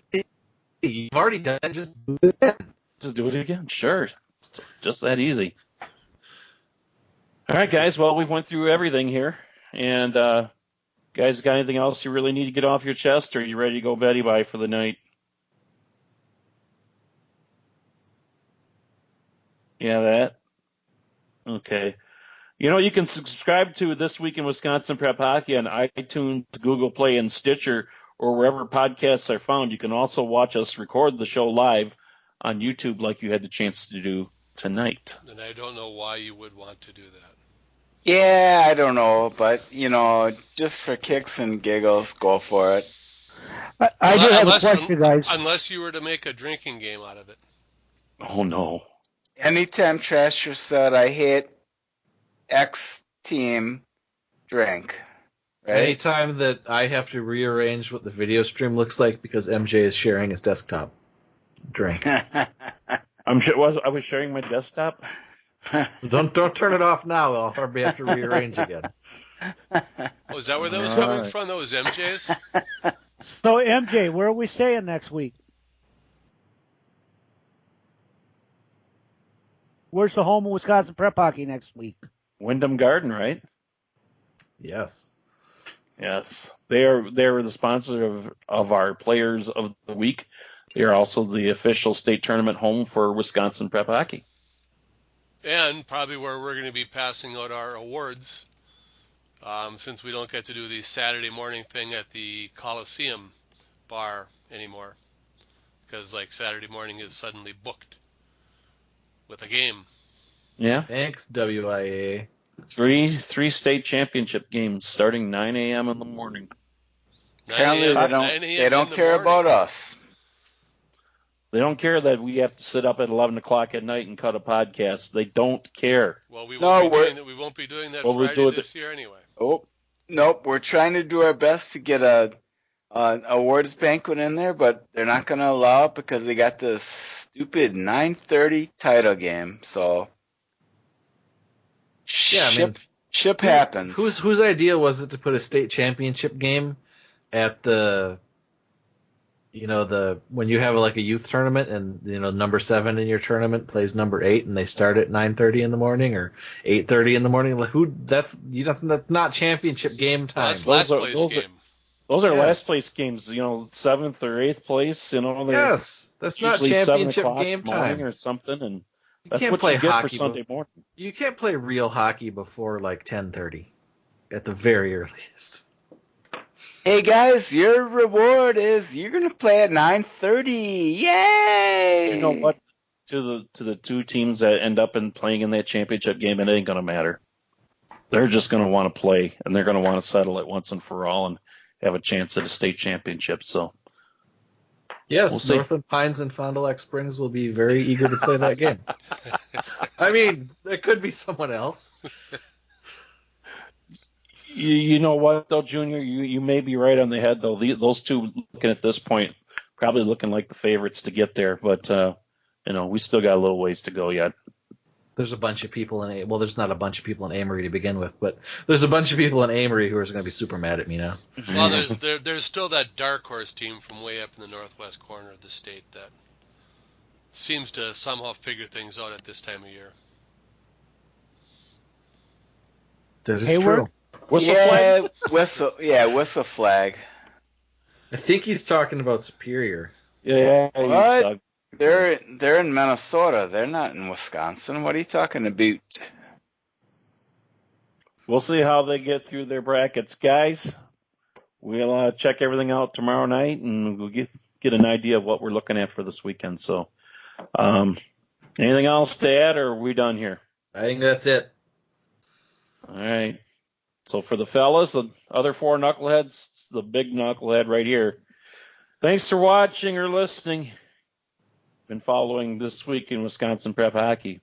You've already done it. Just do it again. Just do it again. Sure. Just that easy. All right, guys. Well, we've went through everything here. And, guys, got anything else you really need to get off your chest, or are you ready to go Betty bye for the night? Yeah, that? Okay. You can subscribe to This Week in Wisconsin Prep Hockey on iTunes, Google Play, and Stitcher, or wherever podcasts are found. You can also watch us record the show live on YouTube like you had the chance to do tonight. And I don't know why you would want to do that. Yeah, I don't know, but, just for kicks and giggles, go for it. I do have a question, guys. Unless you were to make a drinking game out of it. Oh, no. Anytime Trasher said, I hate X team, drink. Right? Anytime that I have to rearrange what the video stream looks like because MJ is sharing his desktop, drink. I was sharing my desktop? Don't turn it off now. I'll probably have to rearrange again. Oh, is that where that was coming from? That was MJ's? So, MJ, where are we staying next week? Where's the home of Wisconsin Prep Hockey next week? Wyndham Garden, right? Yes. Yes. They are the sponsor of our Players of the Week. They are also the official state tournament home for Wisconsin Prep Hockey. And probably where we're going to be passing out our awards, since we don't get to do the Saturday morning thing at the Coliseum bar anymore. Because, Saturday morning is suddenly booked with a game. Yeah. Thanks, WIA. Three state championship games starting 9 a.m. in the morning. Apparently they don't care about us. They don't care that we have to sit up at 11 o'clock at night and cut a podcast. They don't care. Well, we won't be doing that Friday this year anyway. Oh, nope. We're trying to do our best to get an awards banquet in there, but they're not going to allow it because they got this stupid 9:30 title game. So, ship happens. Whose idea was it to put a state championship game at the when you have a youth tournament and number 7 in your tournament plays number 8 and they start at 9:30 in the morning or 8:30 in the morning? That's not championship game time. That's last place game. Those are last place games. 7th or 8th place. Yes, that's not championship game time or something. And you that's can't what play you get hockey for Sunday morning. You can't play real hockey before 10:30 at the very earliest. Hey guys, your reward is you're gonna play at 9:30. Yay! You know what? To the two teams that end up playing in that championship game, it ain't gonna matter. They're just gonna want to play, and they're gonna want to settle it once and for all, and have a chance at a state championship. So, yes, Northland Pines and Fond du Lac Springs will be very eager to play that game. I mean, it could be someone else. You know what, though, Junior? You may be right on the head, though. Those two, looking at this point, probably looking like the favorites to get there. But, we still got a little ways to go yet. There's a bunch of people there's not a bunch of people in Amory to begin with, but there's a bunch of people in Amory who are going to be super mad at me now. Well, there's still that dark horse team from way up in the northwest corner of the state that seems to somehow figure things out at this time of year. That is true. Whistle flag? Whistle flag. I think he's talking about Superior. Yeah, What? They're in Minnesota. They're not in Wisconsin. What are you talking about? we'll see how they get through their brackets, guys. We'll check everything out tomorrow night, and we'll get an idea of what we're looking at for this weekend. So, anything else to add, or are we done here? I think that's it. All right. So for the fellas, the other four knuckleheads, the big knucklehead right here. Thanks for watching or listening. Been following This Week in Wisconsin Prep Hockey.